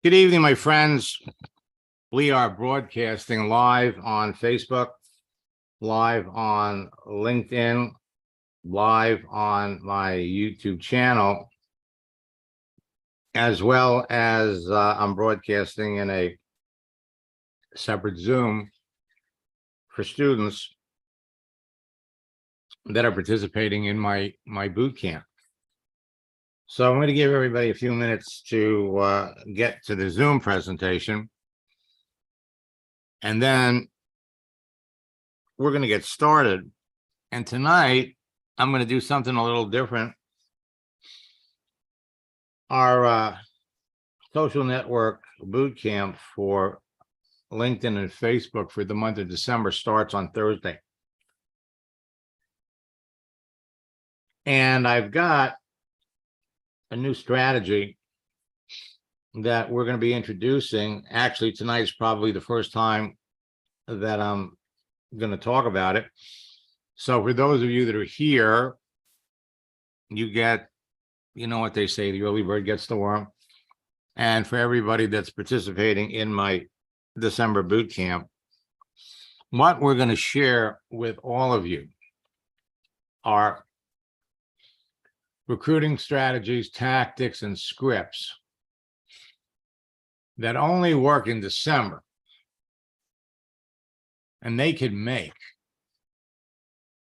Good evening, my friends. We are broadcasting live on Facebook, live on LinkedIn, live on my YouTube channel, as well as I'm broadcasting in a separate Zoom for students that are participating in my boot camp. So I'm going to give everybody a few minutes to get to the Zoom presentation. And then we're going to get started. And tonight, I'm going to do something a little different. Our social network boot camp for LinkedIn and Facebook for the month of December starts on Thursday. And I've got a new strategy that we're going to be introducing. Actually, tonight's probably the first time that I'm going to talk about it. So for those of you that are here, you get, you know what they say, the early bird gets the worm. And for everybody that's participating in my December boot camp, what we're going to share with all of you are recruiting strategies, tactics, and scripts that only work in December. And they could make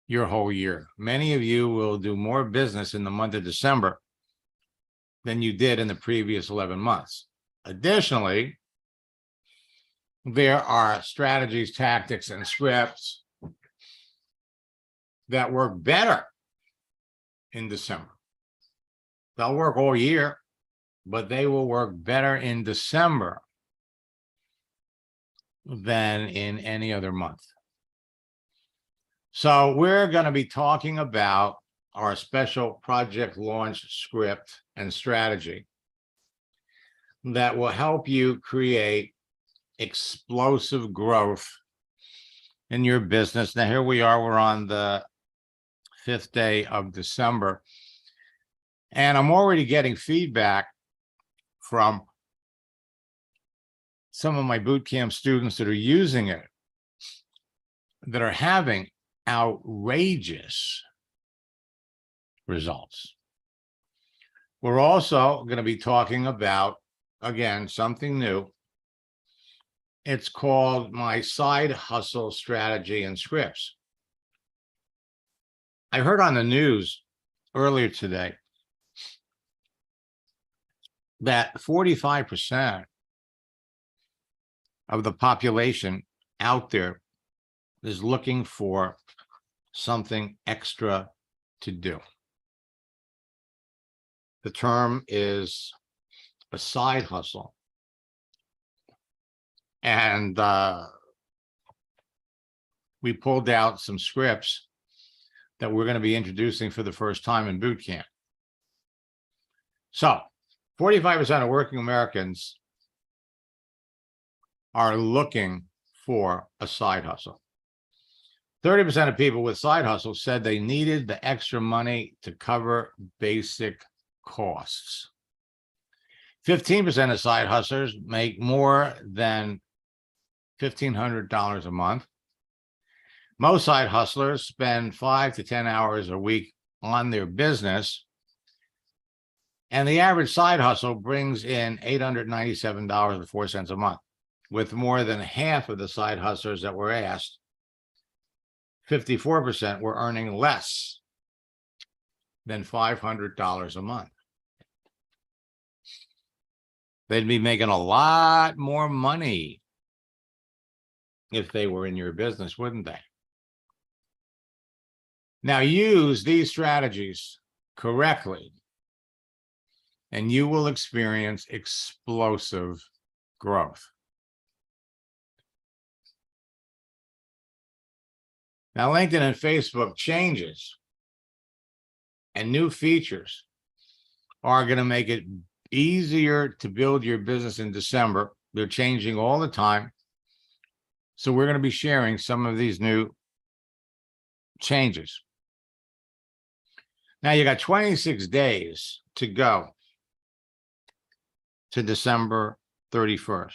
your whole year. Many of you will do more business in the month of December than you did in the previous 11 months. Additionally, there are strategies, tactics, and scripts that work better in December. They'll work all year, but they will work better in December than in any other month. So we're going to be talking about our special project launch script and strategy that will help you create explosive growth in your business. Now, here we are, we're on the 5th day of December, and I'm already getting feedback from some of my boot camp students that are using it, that are having outrageous results. We're also going to be talking about, again, something new. It's called my side hustle strategy and scripts. I heard on the news earlier today that 45% of the population out there is looking for something extra to do. The term is a side hustle. And we pulled out some scripts that we're going to be introducing for the first time in boot camp. So 45% of working Americans are looking for a side hustle. 30% of people with side hustles said they needed the extra money to cover basic costs. 15% of side hustlers make more than $1,500 a month. Most side hustlers spend 5 to 10 hours a week on their business. And the average side hustle brings in $897.04 a month, with more than half of the side hustlers that were asked, 54%, were earning less than $500 a month. They'd be making a lot more money if they were in your business, wouldn't they? Now, use these strategies correctly, and you will experience explosive growth. Now, LinkedIn and Facebook changes and new features are going to make it easier to build your business in December. They're changing all the time. So we're going to be sharing some of these new changes. Now you got 26 days to go to December 31st.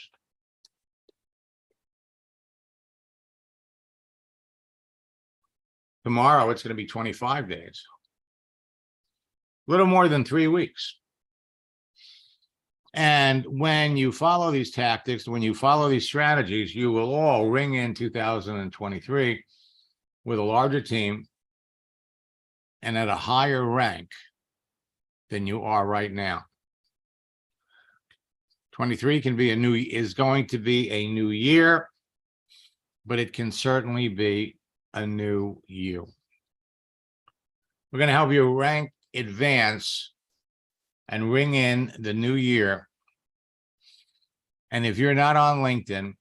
Tomorrow, it's going to be 25 days. A little more than 3 weeks. And when you follow these tactics, when you follow these strategies, you will all ring in 2023 with a larger team and at a higher rank than you are right now. 23 is going to be a new year, but it can certainly be a new you. We're going to help you rank, advance, and ring in the new year. And if you're not on LinkedIn,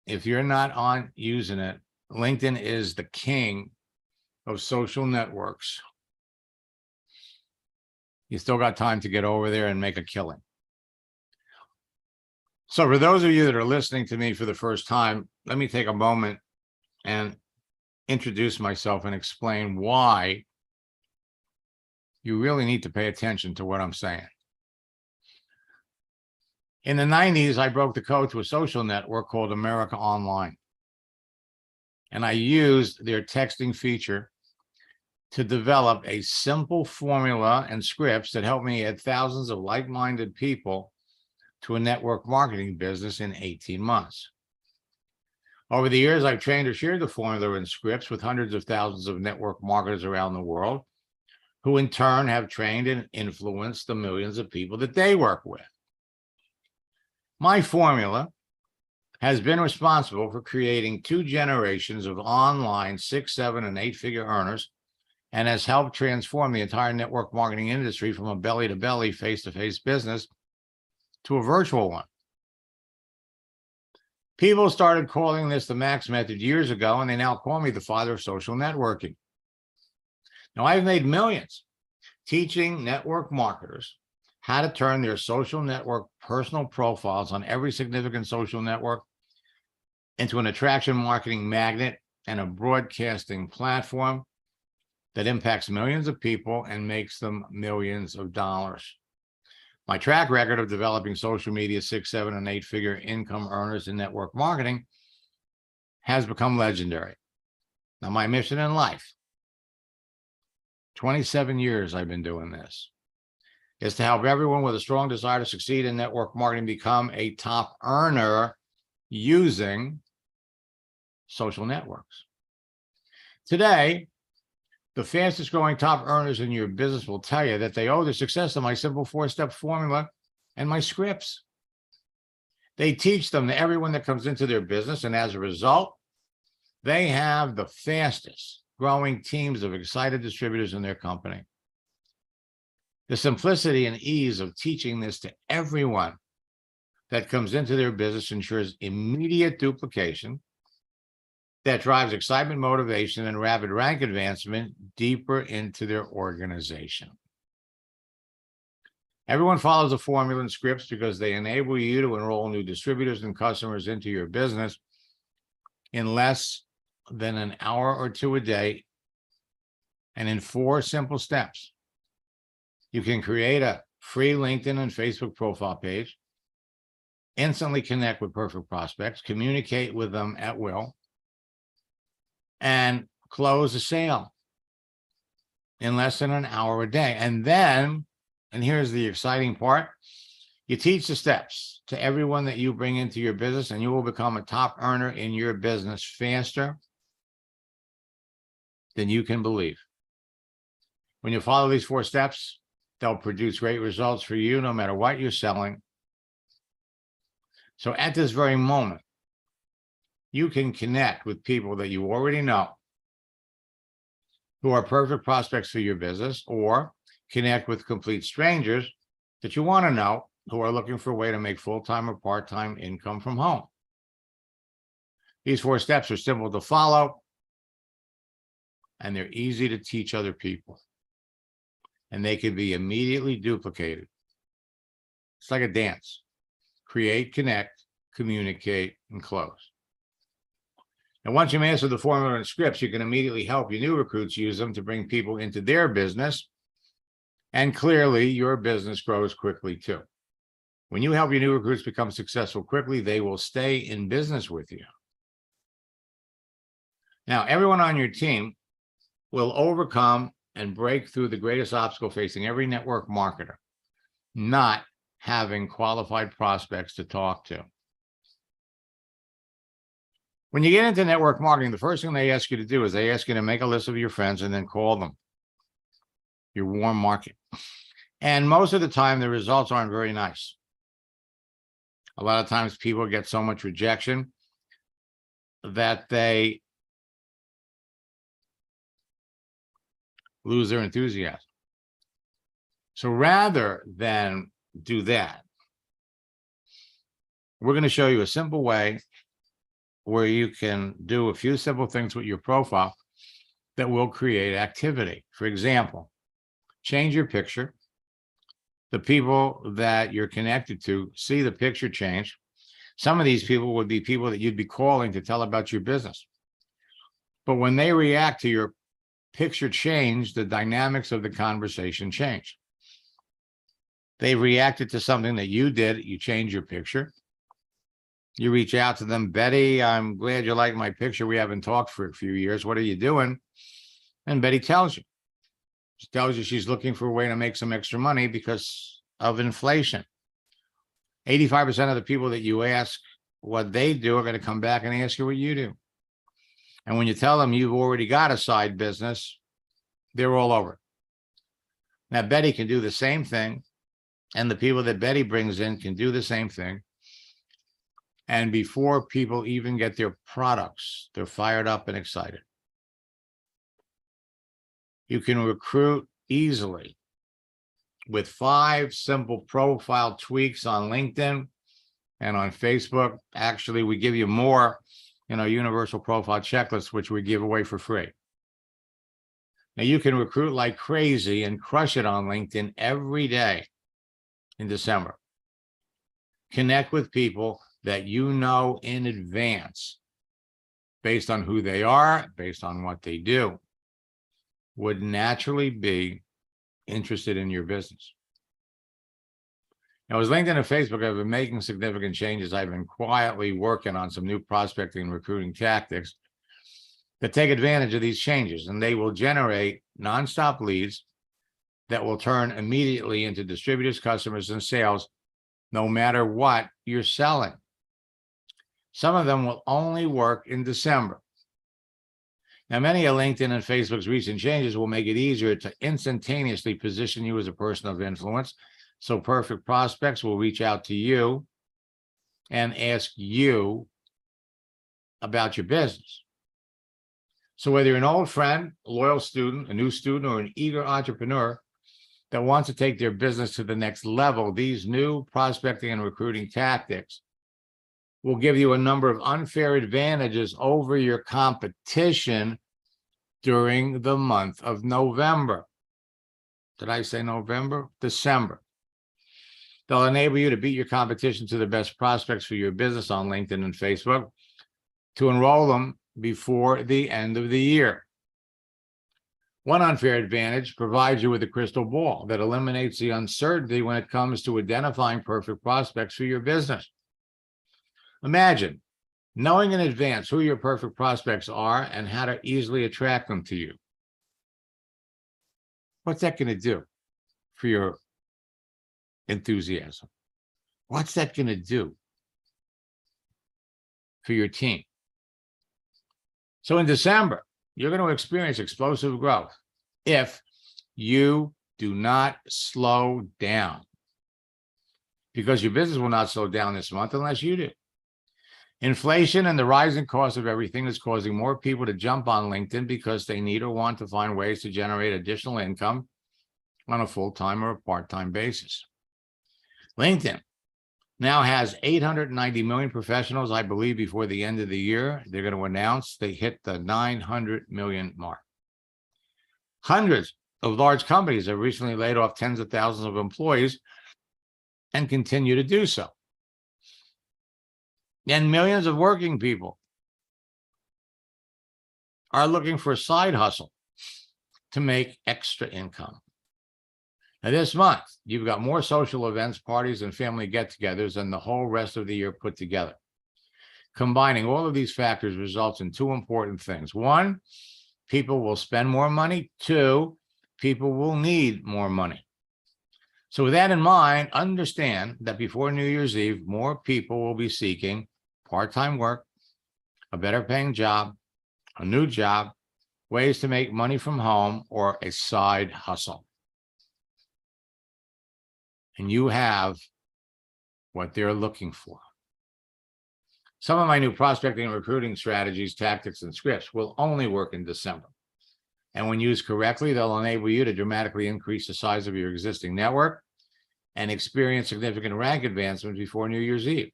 if you're not on using it, LinkedIn is the king of social networks. You still got time to get over there and make a killing. So for those of you that are listening to me for the first time, let me take a moment and introduce myself and explain why you really need to pay attention to what I'm saying. In the 90s, I broke the code to a social network called America Online. And I used their texting feature to develop a simple formula and scripts that helped me add thousands of like-minded people to a network marketing business in 18 months. Over the years, I've trained or shared the formula and scripts with hundreds of thousands of network marketers around the world, who in turn have trained and influenced the millions of people that they work with. My formula has been responsible for creating 2 generations of online 6, 7, and 8-figure earners, and has helped transform the entire network marketing industry from a belly-to-belly, face-to-face business to a virtual one. People started calling this the Max Method years ago, and they now call me the father of social networking. Now, I've made millions teaching network marketers how to turn their social network personal profiles on every significant social network into an attraction marketing magnet and a broadcasting platform that impacts millions of people and makes them millions of dollars. My track record of developing social media 6, 7, and 8-figure income earners in network marketing has become legendary. Now, my mission in life, 27 years I've been doing this, is to help everyone with a strong desire to succeed in network marketing become a top earner using social networks. Today, the fastest growing top earners in your business will tell you that they owe their success to my simple 4-step formula and my scripts. They teach them to everyone that comes into their business, and as a result, they have the fastest growing teams of excited distributors in their company. The simplicity and ease of teaching this to everyone that comes into their business ensures immediate duplication that drives excitement, motivation, and rapid rank advancement deeper into their organization. Everyone follows the formula and scripts because they enable you to enroll new distributors and customers into your business in less than an hour or 2 a day, and in 4 simple steps. You can create a free LinkedIn and Facebook profile page, instantly connect with perfect prospects, communicate with them at will, and close a sale in less than an hour a day. And then, and here's the exciting part, you teach the steps to everyone that you bring into your business, and you will become a top earner in your business faster than you can believe. When you follow these 4 steps, they'll produce great results for you no matter what you're selling. So at this very moment, you can connect with people that you already know who are perfect prospects for your business, or connect with complete strangers that you want to know who are looking for a way to make full-time or part-time income from home. These 4 steps are simple to follow, and they're easy to teach other people, and they can be immediately duplicated. It's like a dance: create, connect, communicate, and close. And once you master the formula and scripts, you can immediately help your new recruits use them to bring people into their business. And clearly, your business grows quickly too. When you help your new recruits become successful quickly, they will stay in business with you. Now, everyone on your team will overcome and break through the greatest obstacle facing every network marketer, not having qualified prospects to talk to. When you get into network marketing, the first thing they ask you to do is they ask you to make a list of your friends and then call them, your warm market. And most of the time, the results aren't very nice. A lot of times people get so much rejection that they lose their enthusiasm. So rather than do that, we're going to show you a simple way where you can do a few simple things with your profile that will create activity. For example, change your picture. The people that you're connected to see the picture change. Some of these people would be people that you'd be calling to tell about your business. But when they react to your picture change, the dynamics of the conversation change. They reacted to something that you did. You change your picture. You reach out to them. Betty, I'm glad you like my picture. We haven't talked for a few years. What are you doing? And Betty tells you. She tells you she's looking for a way to make some extra money because of inflation. 85% of the people that you ask what they do are going to come back and ask you what you do. And when you tell them you've already got a side business, they're all over it. Now, Betty can do the same thing, and the people that Betty brings in can do the same thing. And before people even get their products, they're fired up and excited. You can recruit easily with 5 simple profile tweaks on LinkedIn and on Facebook. Actually, we give you more in our universal profile checklist, which we give away for free. Now, you can recruit like crazy and crush it on LinkedIn every day in December. Connect with people that you know in advance, based on who they are, based on what they do, would naturally be interested in your business. Now, as LinkedIn and Facebook have been making significant changes, I've been quietly working on some new prospecting and recruiting tactics that take advantage of these changes, and they will generate nonstop leads that will turn immediately into distributors, customers, and sales, no matter what you're selling. Some of them will only work in December. Now, many of LinkedIn and Facebook's recent changes will make it easier to instantaneously position you as a person of influence. So perfect prospects will reach out to you and ask you about your business. So whether you're an old friend, a loyal student, a new student, or an eager entrepreneur that wants to take their business to the next level, these new prospecting and recruiting tactics will give you a number of unfair advantages over your competition during the month of November. Did I say November? December. They'll enable you to beat your competition to the best prospects for your business on LinkedIn and Facebook, to enroll them before the end of the year. One unfair advantage provides you with a crystal ball that eliminates the uncertainty when it comes to identifying perfect prospects for your business. Imagine knowing in advance who your perfect prospects are and how to easily attract them to you. What's that going to do for your enthusiasm? What's that going to do for your team? So in December, you're going to experience explosive growth if you do not slow down, because your business will not slow down this month unless you do. Inflation and the rising cost of everything is causing more people to jump on LinkedIn because they need or want to find ways to generate additional income on a full-time or a part-time basis. LinkedIn now has 890 million professionals. I believe before the end of the year, they're going to announce they hit the 900 million mark. Hundreds of large companies have recently laid off tens of thousands of employees and continue to do so. And millions of working people are looking for a side hustle to make extra income. Now, this month, you've got more social events, parties, and family get-togethers than the whole rest of the year put together. Combining all of these factors results in two important things. One, people will spend more money. Two, people will need more money. So with that in mind, understand that before New Year's Eve, more people will be seeking part-time work, a better paying job, a new job, ways to make money from home, or a side hustle. And you have what they're looking for. Some of my new prospecting and recruiting strategies, tactics, and scripts will only work in December. And when used correctly, they'll enable you to dramatically increase the size of your existing network and experience significant rank advancement before New Year's Eve.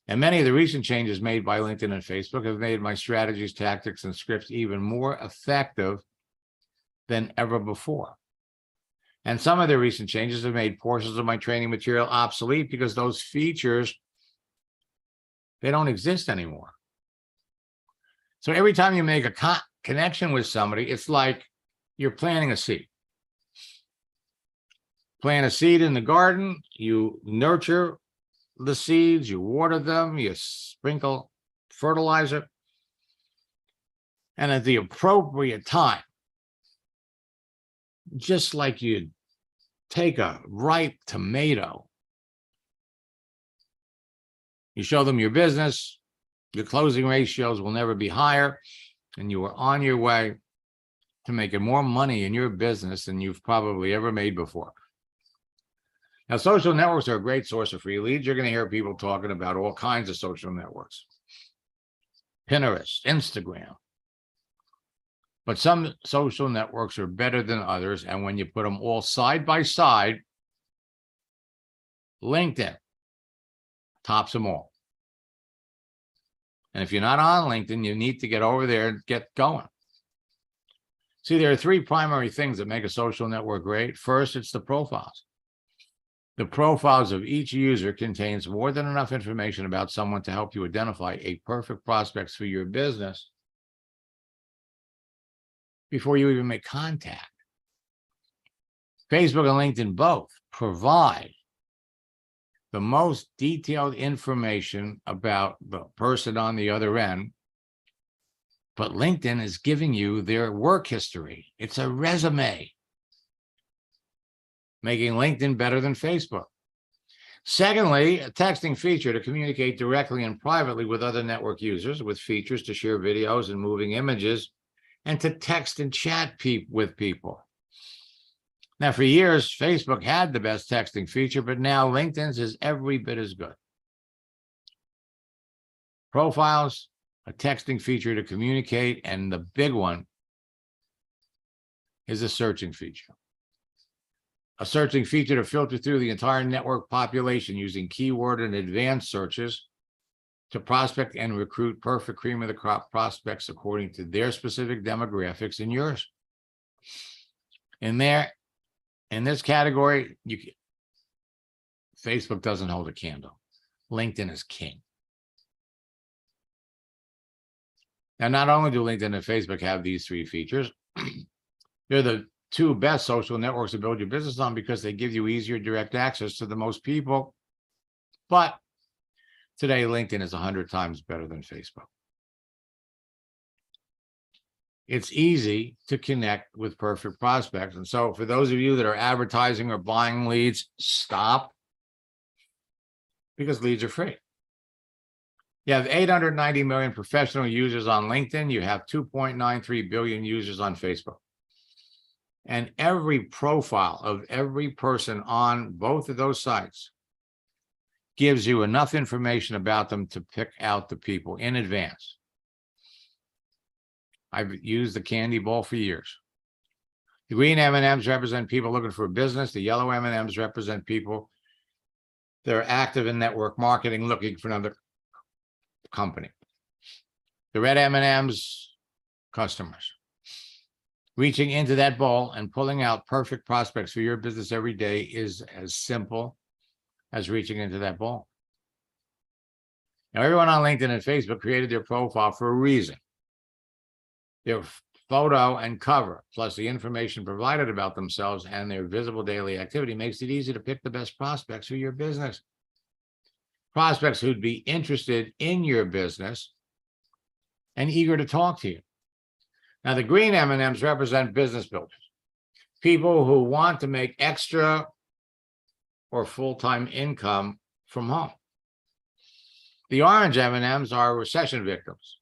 And many of the recent changes made by LinkedIn and Facebook have made my strategies, tactics, and scripts even more effective than ever before. And some of the recent changes have made portions of my training material obsolete because those features, they don't exist anymore. So every time you make a connection with somebody, it's like you're planting a seed. Plant a seed in the garden, you nurture the seeds, you water them, you sprinkle fertilizer, and at the appropriate time, just like you'd take a ripe tomato, you show them your business, your closing ratios will never be higher, and you are on your way to making more money in your business than you've probably ever made before. Now, social networks are a great source of free leads. You're going to hear people talking about all kinds of social networks. Pinterest, Instagram. But some social networks are better than others, and when you put them all side by side, LinkedIn tops them all. And if you're not on LinkedIn, you need to get over there and get going. See, there are three primary things that make a social network great. First, it's the profiles. The profiles of each user contains more than enough information about someone to help you identify a perfect prospects for your business before you even make contact. Facebook and LinkedIn both provide the most detailed information about the person on the other end, but LinkedIn is giving you their work history. It's a resume, making LinkedIn better than Facebook. Secondly, a texting feature to communicate directly and privately with other network users, with features to share videos and moving images, and to text and chat with people. Now, for years, Facebook had the best texting feature, but now LinkedIn's is every bit as good. Profiles, a texting feature to communicate, and the big one is a searching feature. A searching feature to filter through the entire network population using keyword and advanced searches to prospect and recruit perfect cream of the crop prospects according to their specific demographics and yours. In this category, Facebook doesn't hold a candle. LinkedIn is king. Now, not only do LinkedIn and Facebook have these three features, they're the two best social networks to build your business on because they give you easier direct access to the most people. But today, LinkedIn is 100 times better than Facebook. It's easy to connect with perfect prospects. And so for those of you that are advertising or buying leads, stop, because leads are free. You have 890 million professional users on LinkedIn. You have 2.93 billion users on Facebook. And every profile of every person on both of those sites gives you enough information about them to pick out the people in advance. I've used the candy ball for years. The green M&Ms represent people looking for a business. The yellow M&Ms represent people that are active in network marketing, looking for another company. The red M&Ms, customers. Reaching into that bowl and pulling out perfect prospects for your business every day is as simple as reaching into that bowl. Now, everyone on LinkedIn and Facebook created their profile for a reason. They're photo and cover, plus the information provided about themselves and their visible daily activity makes it easy to pick the best prospects for your business. Prospects who'd be interested in your business and eager to talk to you. Now, the green M&Ms represent business builders, people who want to make extra or full-time income from home. The orange M&Ms are recession victims,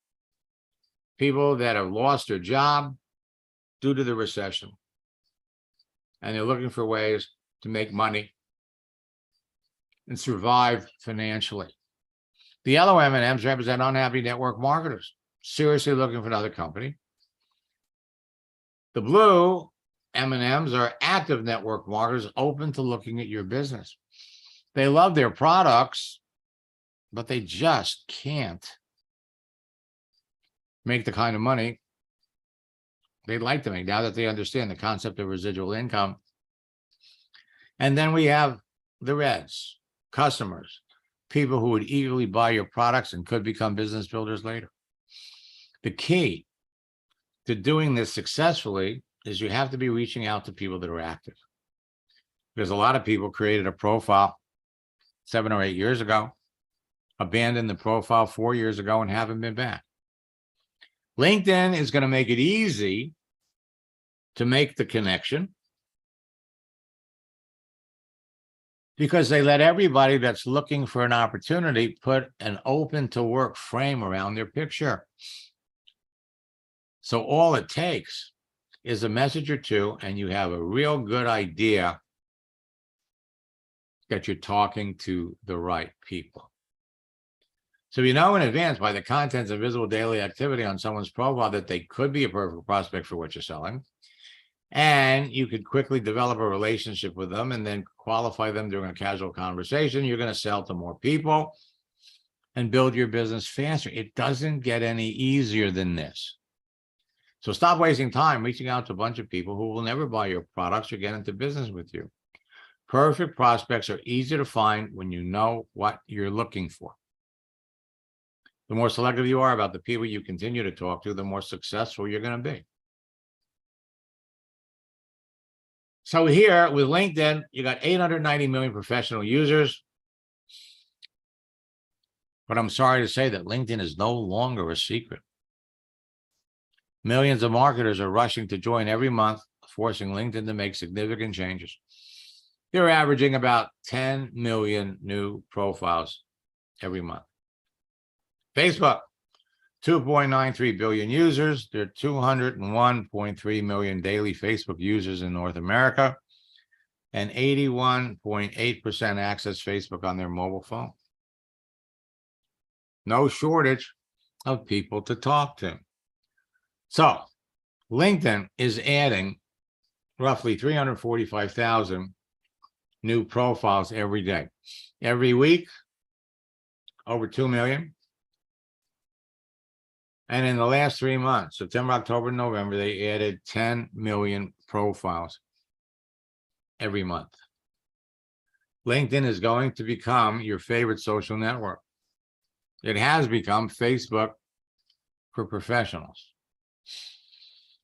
people that have lost their job due to the recession, and they're looking for ways to make money and survive financially. The yellow M&Ms represent unhappy network marketers, seriously looking for another company. The blue M&Ms are active network marketers open to looking at your business. They love their products, but they just can't make the kind of money they'd like to make now that they understand the concept of residual income. And then we have the reds, customers, people who would eagerly buy your products and could become business builders later. The key to doing this successfully is you have to be reaching out to people that are active. Because a lot of people created a profile 7 or 8 years ago, abandoned the profile 4 years ago, and haven't been back. LinkedIn is going to make it easy to make the connection because they let everybody that's looking for an opportunity put an open to work frame around their picture. So all it takes is a message or two, and you have a real good idea that you're talking to the right people. So you know in advance by the contents of visible daily activity on someone's profile that they could be a perfect prospect for what you're selling. And you could quickly develop a relationship with them and then qualify them during a casual conversation. You're going to sell to more people and build your business faster. It doesn't get any easier than this. So stop wasting time reaching out to a bunch of people who will never buy your products or get into business with you. Perfect prospects are easy to find when you know what you're looking for. The more selective you are about the people you continue to talk to, the more successful you're going to be. So here with LinkedIn, you got 890 million professional users. But I'm sorry to say that LinkedIn is no longer a secret. Millions of marketers are rushing to join every month, forcing LinkedIn to make significant changes. They're averaging about 10 million new profiles every month. Facebook, 2.93 billion users. There are 201.3 million daily Facebook users in North America, and 81.8% access Facebook on their mobile phone. No shortage of people to talk to. So LinkedIn is adding roughly 345,000 new profiles every day. Every week, over 2 million. And in the last 3 months, September, October, November, they added 10 million profiles every month. LinkedIn is going to become your favorite social network. It has become Facebook for professionals.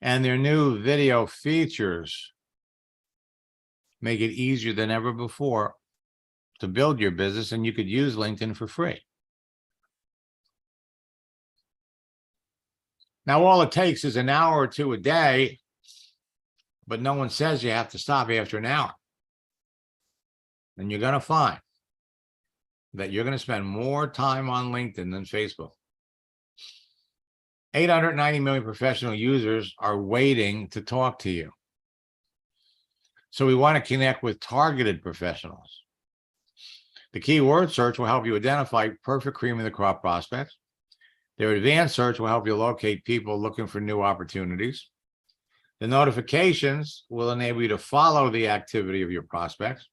And their new video features make it easier than ever before to build your business, and you could use LinkedIn for free. Now, all it takes is an hour or two a day, but no one says you have to stop after an hour. And you're going to find that you're going to spend more time on LinkedIn than Facebook. 890 million professional users are waiting to talk to you. So we want to connect with targeted professionals. The keyword search will help you identify perfect cream of the crop prospects. Their advanced search will help you locate people looking for new opportunities. The notifications will enable you to follow the activity of your prospects.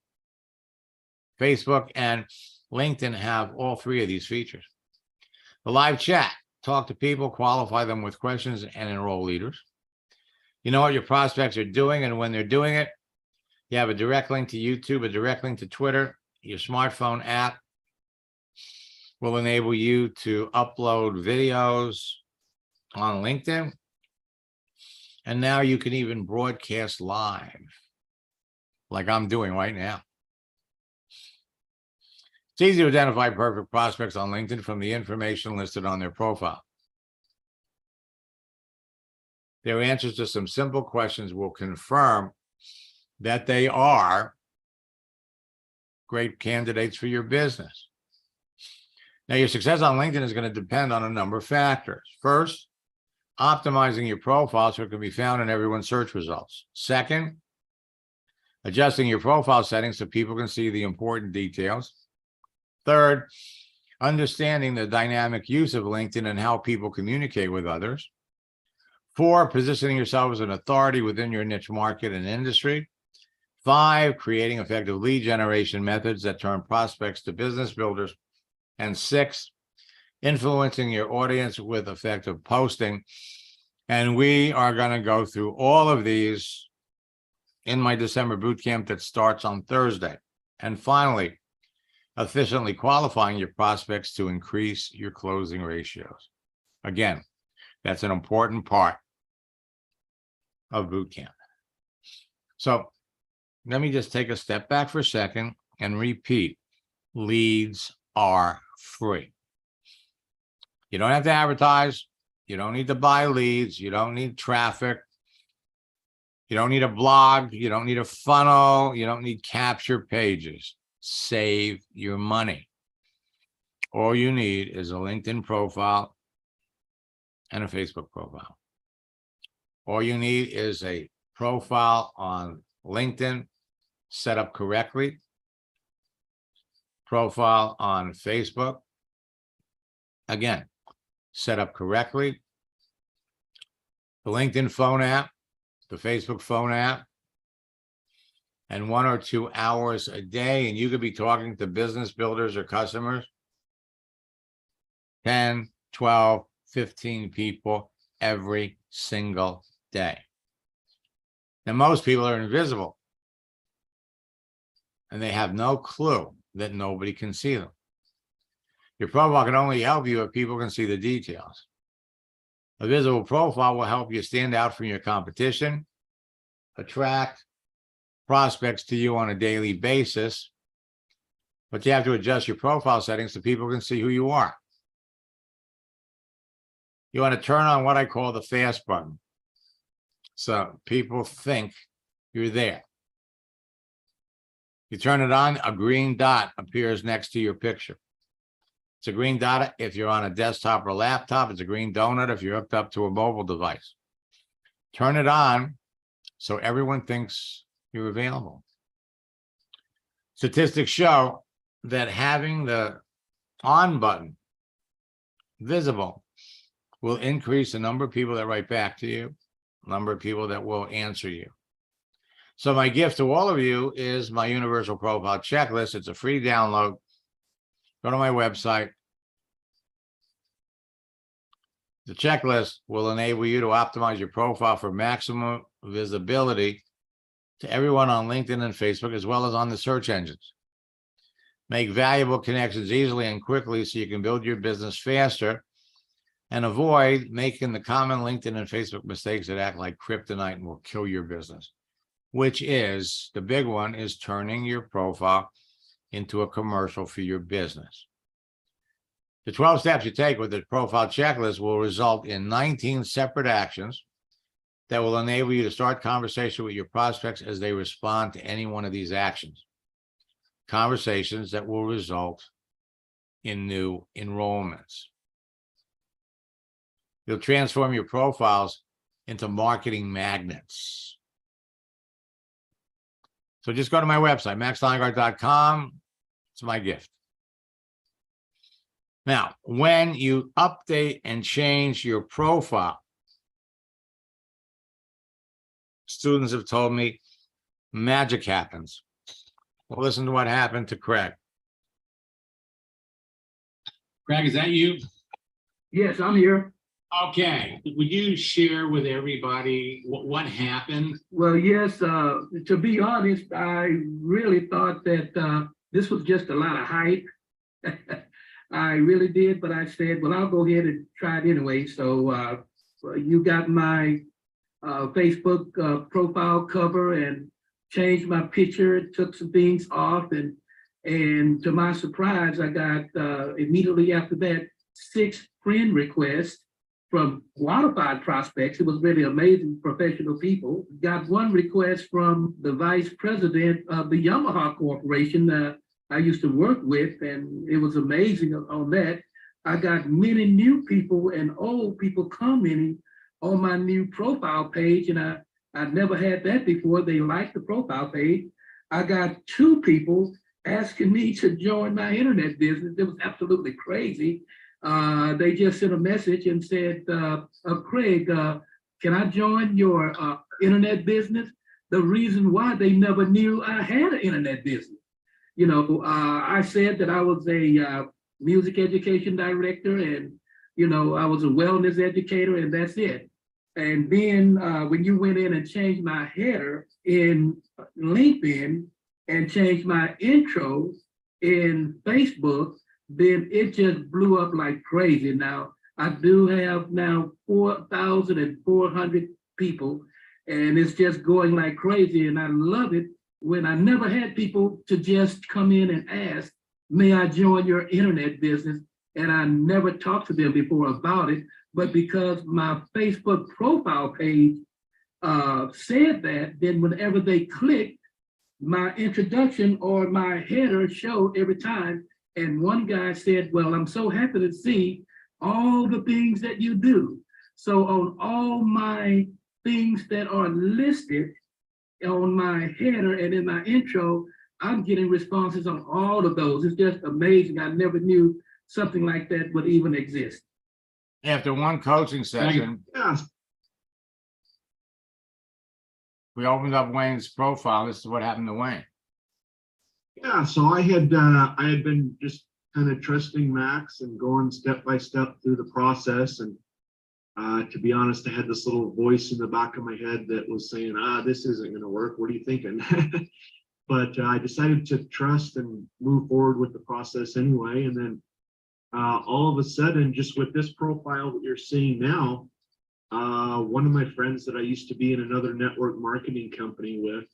Facebook and LinkedIn have all three of these features. The live chat, talk to people, qualify them with questions, and enroll leaders. You know what your prospects are doing and when they're doing it. You have a direct link to YouTube, a direct link to Twitter. Your smartphone app will enable you to upload videos on LinkedIn. And now you can even broadcast live, like I'm doing right now. It's easy to identify perfect prospects on LinkedIn from the information listed on their profile. Their answers to some simple questions will confirm that they are great candidates for your business. Now, your success on LinkedIn is going to depend on a number of factors. First, optimizing your profile so it can be found in everyone's search results. Second, adjusting your profile settings so people can see the important details. Third, understanding the dynamic use of LinkedIn and how people communicate with others. 4, positioning yourself as an authority within your niche market and industry. 5, creating effective lead generation methods that turn prospects to business builders. And 6, influencing your audience with effective posting. And we are going to go through all of these in my December bootcamp that starts on Thursday. And finally, efficiently qualifying your prospects to increase your closing ratios. Again, that's an important part of bootcamp. So let me just take a step back for a second and repeat. Leads are free. You don't have to advertise. You don't need to buy leads. You don't need traffic. You don't need a blog. You don't need a funnel. You don't need capture pages. Save your money. All you need is a LinkedIn profile and a Facebook profile. All you need is a profile on LinkedIn set up correctly, profile on Facebook, again, set up correctly, the LinkedIn phone app, the Facebook phone app, and 1 or 2 hours a day, and you could be talking to business builders or customers, 10, 12, 15 people every single day. Now, most people are invisible, and they have no clue that nobody can see them. Your profile can only help you if people can see the details. A visible profile will help you stand out from your competition, attract prospects to you on a daily basis, but you have to adjust your profile settings so people can see who you are. You want to turn on what I call the fast button, so people think you're there. You turn it on, a green dot appears next to your picture. It's a green dot if you're on a desktop or laptop. It's a green donut if you're hooked up to a mobile device. Turn it on so everyone thinks you're available. Statistics show that having the on button visible will increase the number of people that write back to you, number of people that will answer you. So my gift to all of you is my universal profile checklist. It's a free download. Go to my website. The checklist will enable you to optimize your profile for maximum visibility to everyone on LinkedIn and Facebook, as well as on the search engines. Make valuable connections easily and quickly so you can build your business faster, and avoid making the common LinkedIn and Facebook mistakes that act like kryptonite and will kill your business, which is, the big one, is turning your profile into a commercial for your business. The 12 steps you take with the profile checklist will result in 19 separate actions that will enable you to start conversation with your prospects as they respond to any one of these actions. Conversations that will result in new enrollments. You'll transform your profiles into marketing magnets. So just go to my website, maxsteingart.com. It's my gift. Now, when you update and change your profile, students have told me magic happens. Well, listen to what happened to Craig. Craig, is that you? Yes, I'm here. Okay. Would you share with everybody what happened? Well, yes, to be honest, I really thought that this was just a lot of hype. I really did, but I said, well, I'll go ahead and try it anyway. So you got my Facebook profile cover and changed my picture, took some things off, and to my surprise, I got immediately after that 6 friend requests from qualified prospects. It was really amazing professional people. Got one request from the vice president of the Yamaha Corporation I used to work with, and it was amazing on that. I got many new people and old people commenting on my new profile page, and I'd never had that before. They liked the profile page. I got 2 people asking me to join my internet business. It was absolutely crazy. They just sent a message and said, Craig, can I join your internet business? The reason why they never knew I had an internet business. You know, I said that I was a music education director, and, you know, I was a wellness educator, and that's it. And then when you went in and changed my header in LinkedIn and changed my intro in Facebook, then it just blew up like crazy. Now, I do have now 4,400 people, and it's just going like crazy. And I love it when I never had people to just come in and ask, may I join your internet business? And I never talked to them before about it. But because my Facebook profile page said that, then whenever they clicked, my introduction or my header showed every time. And one guy said, well, I'm so happy to see all the things that you do. So on all my things that are listed on my header and in my intro, I'm getting responses on all of those. It's just amazing. I never knew something like that would even exist. After one coaching session, Yeah, we opened up Wayne's profile. This is what happened to Wayne. yeah. So I had been just kind of trusting Max and going step by step through the process. And to be honest, I had this little voice in the back of my head that was saying, this isn't going to work. What are you thinking? But I decided to trust and move forward with the process anyway. And then all of a sudden, just with this profile that you're seeing now, one of my friends that I used to be in another network marketing company with,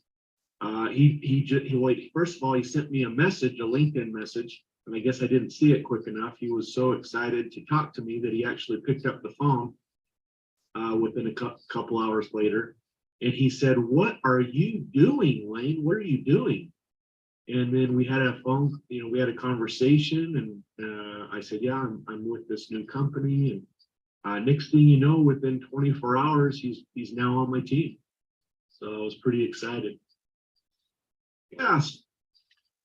first of all, he sent me a message, a LinkedIn message, and I guess I didn't see it quick enough. He was so excited to talk to me that he actually picked up the phone within a couple hours later. And he said, what are you doing, Wayne? What are you doing? And then we had a we had a conversation, and I said, yeah, I'm with this new company. And next thing you know, within 24 hours, he's now on my team. So I was pretty excited. Yes.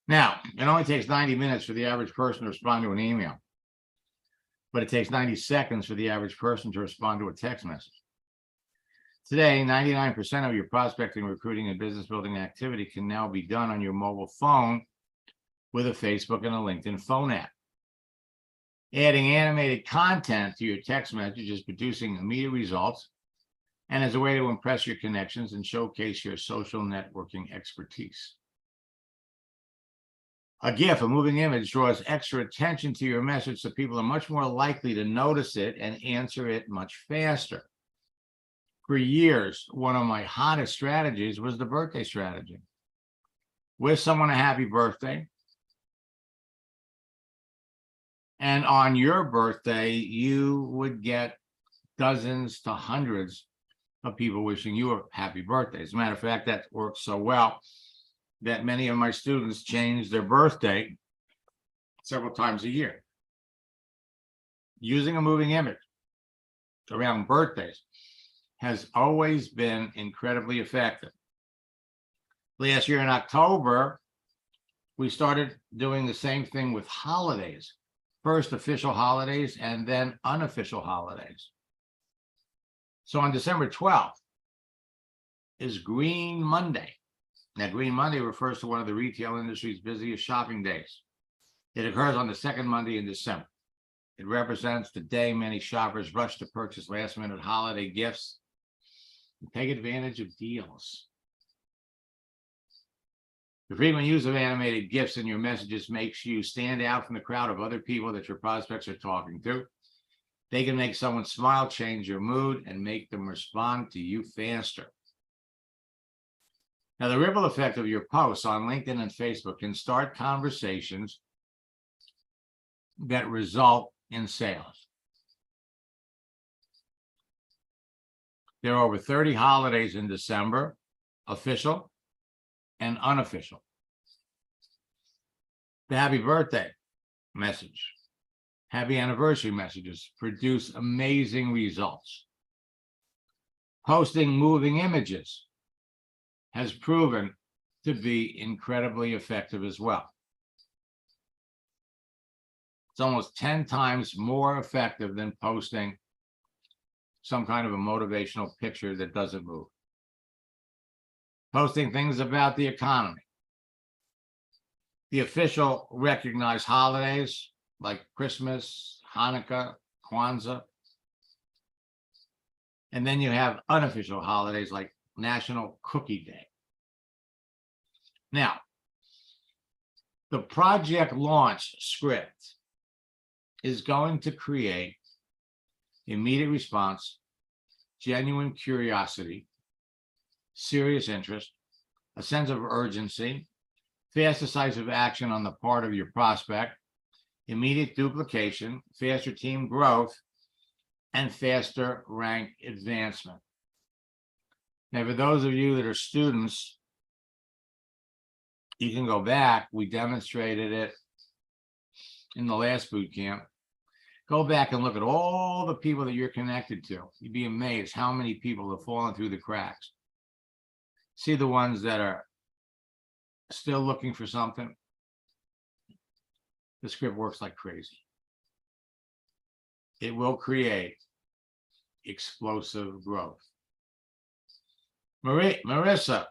Now, it only takes 90 minutes for the average person to respond to an email, but it takes 90 seconds for the average person to respond to a text message. Today, 99% of your prospecting, recruiting, and business building activity can now be done on your mobile phone with a Facebook and a LinkedIn phone app. Adding animated content to your text message is producing immediate results and as a way to impress your connections and showcase your social networking expertise. A GIF, a moving image, draws extra attention to your message, so people are much more likely to notice it and answer it much faster. For years, one of my hottest strategies was the birthday strategy. Wish someone a happy birthday. And on your birthday, you would get dozens to hundreds of people wishing you a happy birthday. As a matter of fact, that works so well that many of my students change their birthday several times a year. Using a moving image around birthdays has always been incredibly effective. Last year in October, we started doing the same thing with holidays. First official holidays and then unofficial holidays. So on December 12th is Green Monday. Now, Green Monday refers to one of the retail industry's busiest shopping days. It occurs on the second Monday in December. It represents the day many shoppers rush to purchase last-minute holiday gifts and take advantage of deals. The frequent use of animated GIFs in your messages makes you stand out from the crowd of other people that your prospects are talking to. They can make someone smile, change your mood, and make them respond to you faster. Now, the ripple effect of your posts on LinkedIn and Facebook can start conversations that result in sales. There are over 30 holidays in December, official and unofficial. The happy birthday message, happy anniversary messages produce amazing results. Posting moving images has proven to be incredibly effective as well. It's almost 10 times more effective than posting some kind of a motivational picture that doesn't move. Posting things about the economy. The official recognized holidays like Christmas, Hanukkah, Kwanzaa. And then you have unofficial holidays like National Cookie Day. Now, the project launch script is going to create immediate response, genuine curiosity, serious interest, a sense of urgency, fast decisive action on the part of your prospect, immediate duplication, faster team growth, and faster rank advancement. Now, for those of you that are students, you can go back. We demonstrated it in the last boot camp. Go back and look at all the people that you're connected to. You'd be amazed how many people have fallen through the cracks. See the ones that are still looking for something. The script works like crazy. It will create explosive growth. Marissa,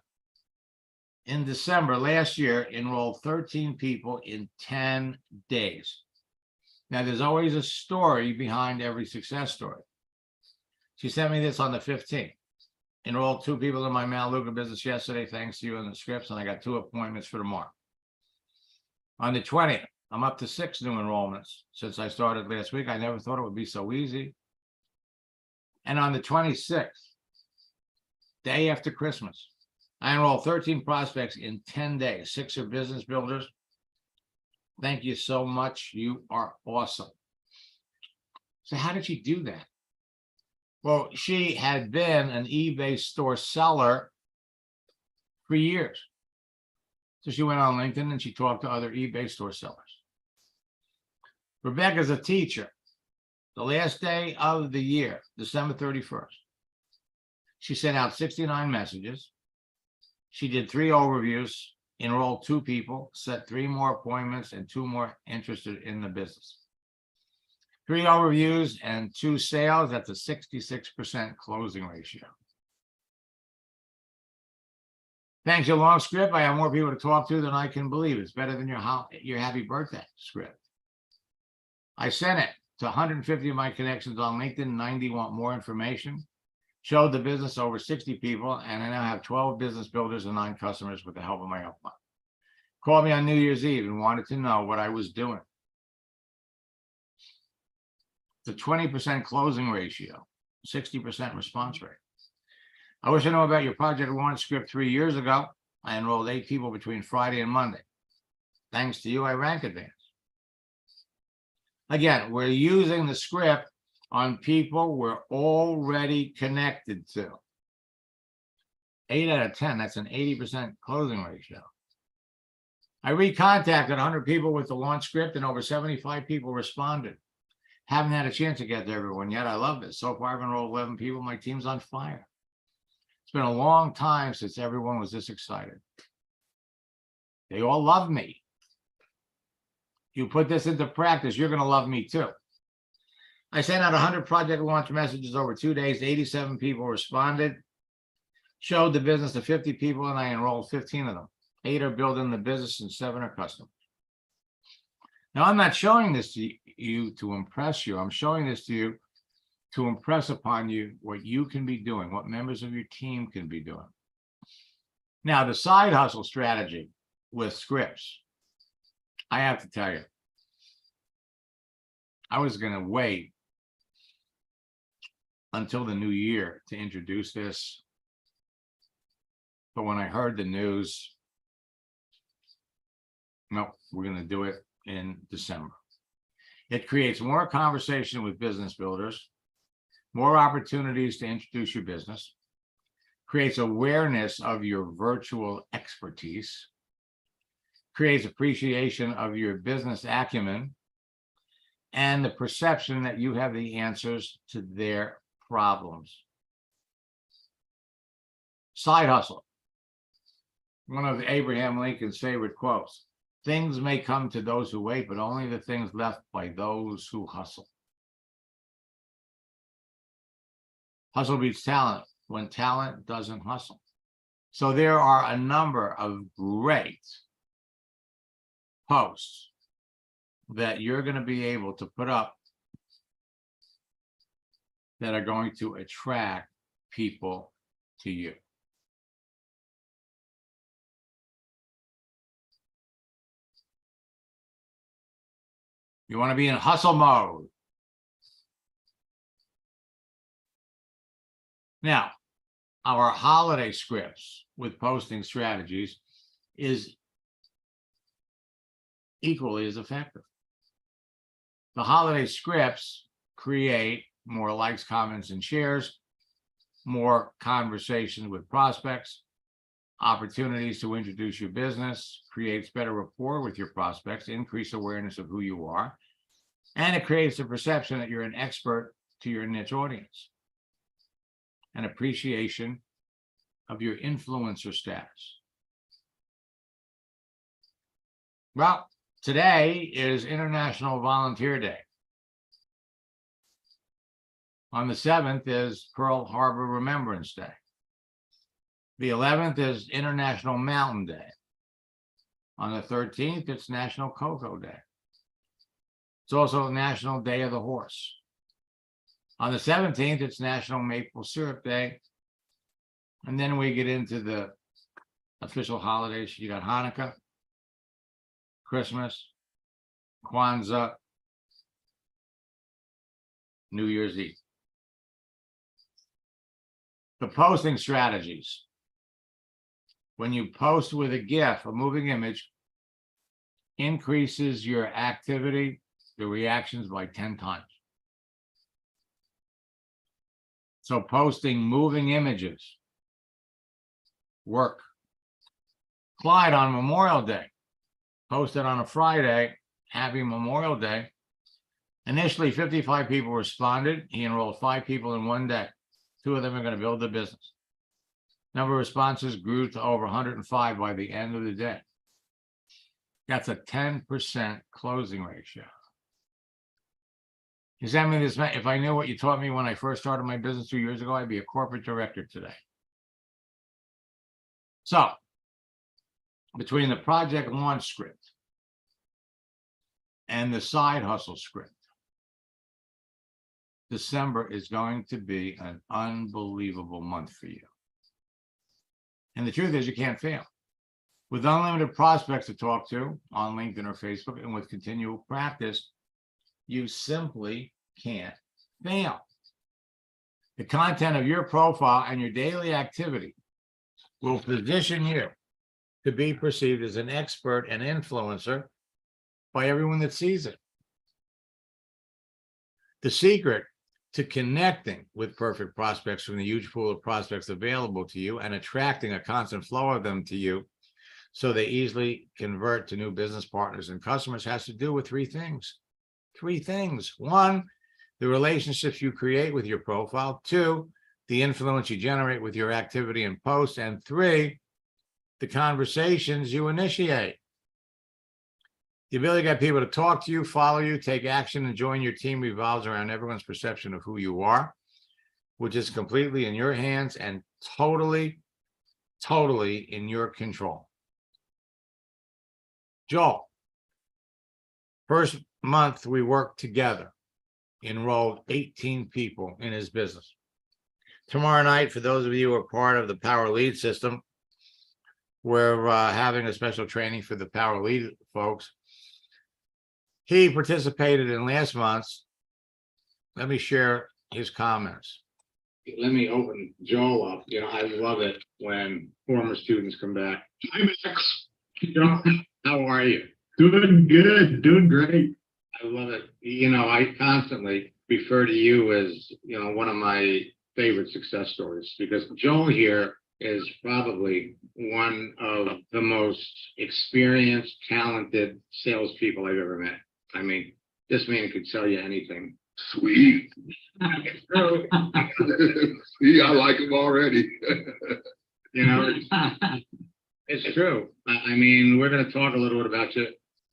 in December last year, enrolled 13 people in 10 days. Now, there's always a story behind every success story. She sent me this on the 15th. Enrolled 2 people in my Maluka business yesterday, thanks to you and the scripts, and I got 2 appointments for tomorrow. On the 20th, I'm up to 6 new enrollments since I started last week. I never thought it would be so easy. And on the 26th, day after Christmas, I enrolled 13 prospects in 10 days. 6 are business builders. Thank you so much. You are awesome. So how did she do that? Well, she had been an eBay store seller for years. So she went on LinkedIn and she talked to other eBay store sellers. Rebecca's a teacher. The last day of the year, December 31st, she sent out 69 messages. She did 3 overviews, enrolled 2 people, set 3 more appointments, and 2 more interested in the business. 3 overviews and 2 sales. That's a 66% closing ratio. Thanks, your long script. I have more people to talk to than I can believe. It's better than your happy birthday script. I sent it to 150 of my connections on LinkedIn. 90 want more information. Showed the business over 60 people, and I now have 12 business builders and 9 customers with the help of my upline. Called me on New Year's Eve and wanted to know what I was doing. The 20% closing ratio, 60% response rate. I wish I knew about your project launch script 3 years ago. I enrolled 8 people between Friday and Monday. Thanks to you, I rank advanced. Again, we're using the script on people we're already connected to. 8 out of 10, that's an 80% closing ratio. I recontacted 100 people with the launch script and over 75 people responded. Haven't had a chance to get to everyone yet. I love this. So far, I've enrolled 11 people. My team's on fire. It's been a long time since everyone was this excited. They all love me. You put this into practice, you're going to love me too. I sent out 100 project launch messages over 2 days. 87 people responded. Showed the business to 50 people, and I enrolled 15 of them. 8 are building the business and 7 are customers. Now, I'm not showing this to you to impress you. I'm showing this to you to impress upon you what you can be doing, what members of your team can be doing. Now, the side hustle strategy with scripts, I have to tell you, I was going to wait until the new year to introduce this. But when I heard the news, no, we're going to do it in December. It creates more conversation with business builders, more opportunities to introduce your business, creates awareness of your virtual expertise, creates appreciation of your business acumen, and the perception that you have the answers to their problems. Side hustle. One of Abraham Lincoln's favorite quotes: things may come to those who wait, but only the things left by those who hustle. Hustle beats talent when talent doesn't hustle. So there are a number of great posts that you're going to be able to put up that are going to attract people to you. You want to be in hustle mode. Now, our holiday scripts with posting strategies is equally as effective. The holiday scripts create more likes, comments, and shares, more conversations with prospects, opportunities to introduce your business, creates better rapport with your prospects, increase awareness of who you are, and it creates the perception that you're an expert to your niche audience, an appreciation of your influencer status. Well, today is International Volunteer Day. On the 7th is Pearl Harbor Remembrance Day. The 11th is International Mountain Day. On the 13th, it's National Cocoa Day. It's also National Day of the Horse. On the 17th, it's National Maple Syrup Day. And then we get into the official holidays. You got Hanukkah, Christmas, Kwanzaa, New Year's Eve. The posting strategies. When you post with a GIF, a moving image, increases your activity, the reactions by 10 times. So posting moving images work. Clyde on Memorial Day posted on a Friday, Happy Memorial Day. Initially, 55 people responded. He enrolled 5 people in one day. 2 of them are going to build the business. Number of responses grew to over 105 by the end of the day. That's a 10% closing ratio. You sent me this, if I knew what you taught me when I first started my business 2 years ago, I'd be a corporate director today. So, between the project launch script and the side hustle script, December is going to be an unbelievable month for you. And the truth is, you can't fail. With unlimited prospects to talk to on LinkedIn or Facebook, and with continual practice, you simply can't fail. The content of your profile and your daily activity will position you to be perceived as an expert and influencer by everyone that sees it. The secret to connecting with perfect prospects from the huge pool of prospects available to you and attracting a constant flow of them to you so they easily convert to new business partners and customers has to do with 3 things. 3 things. 1, the relationships you create with your profile. 2, the influence you generate with your activity and posts. And 3, the conversations you initiate. The ability to get people to talk to you, follow you, take action, and join your team revolves around everyone's perception of who you are, which is completely in your hands and totally in your control. Joel, first month we worked together, enrolled 18 people in his business. Tomorrow night, for those of you who are part of the Power Lead system, we're having a special training for the Power Lead folks. He participated in last month's. Let me share his comments. let me open Joel up. You know, I love it when former students come back. Hi, Max. Joel, how are you? Doing good, doing great. I love it. You know, I constantly refer to you as, you know, one of my favorite success stories because Joel here is probably one of the most experienced, talented salespeople I've ever met. I mean, this man could sell you anything. Sweet. See, I like him already. You know, it's true. I mean, we're going to talk a little bit about you.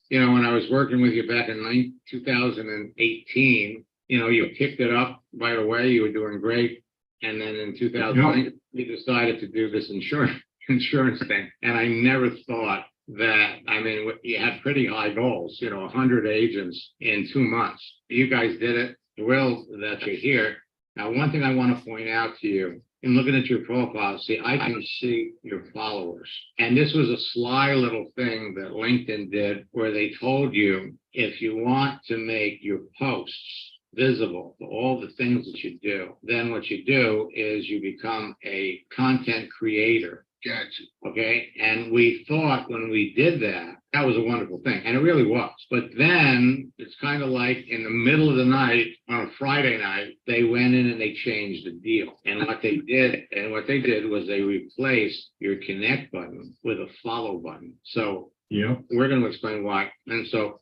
You know, when I was working with you back in 2018, you know, you picked it up right away. You were doing great. And then in 2009, you decided to do this insurance thing. And I never thought that, I mean, you had pretty high goals, you know, 100 agents in 2 months. You guys did it. Thrilled that you're here. Now, one thing I want to point out to you, in looking at your profile, see, I can see your followers. And this was a sly little thing that LinkedIn did where they told you, if you want to make your posts visible to all the things that you do, then what you do is you become a content creator. Gotcha. Okay. And we thought when we did that, that was a wonderful thing. And it really was. But then it's kind of like in the middle of the night on a Friday night, they went in and they changed the deal. And what they did was they replaced your connect button with a follow button. So Yeah. we're going to explain why. And so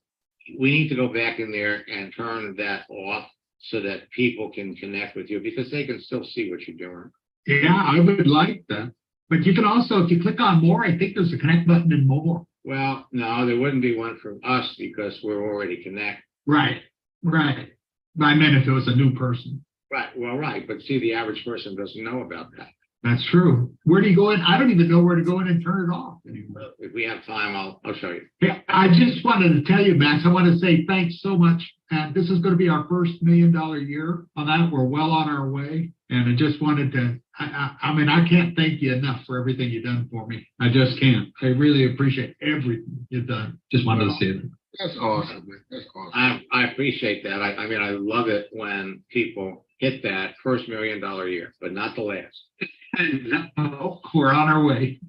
we need to go back in there and turn that off so that people can connect with you because they can still see what you're doing. Yeah, I would like that. But you can also, if you click on more, I think there's a connect button in more. Well, no, there wouldn't be one for us because we're already connected. Right, right. But I meant if it was a new person. Right. Well, right. But see, the average person doesn't know about that. That's true. Where do you go in? I don't even know where to go in and turn it off anymore. If we have time, I'll show you. Yeah, I just wanted to tell you, Max, I want to say thanks so much. And this is going to be our first $1 million year on that. We're well on our way. And I just wanted to, I mean, I can't thank you enough for everything you've done for me. I just can't. I really appreciate everything you've done. Just wanted to say that. That's awesome, man. That's awesome. I appreciate that. I mean, I love it when people hit that first $1 million year, but not the last. Oh, we're on our way.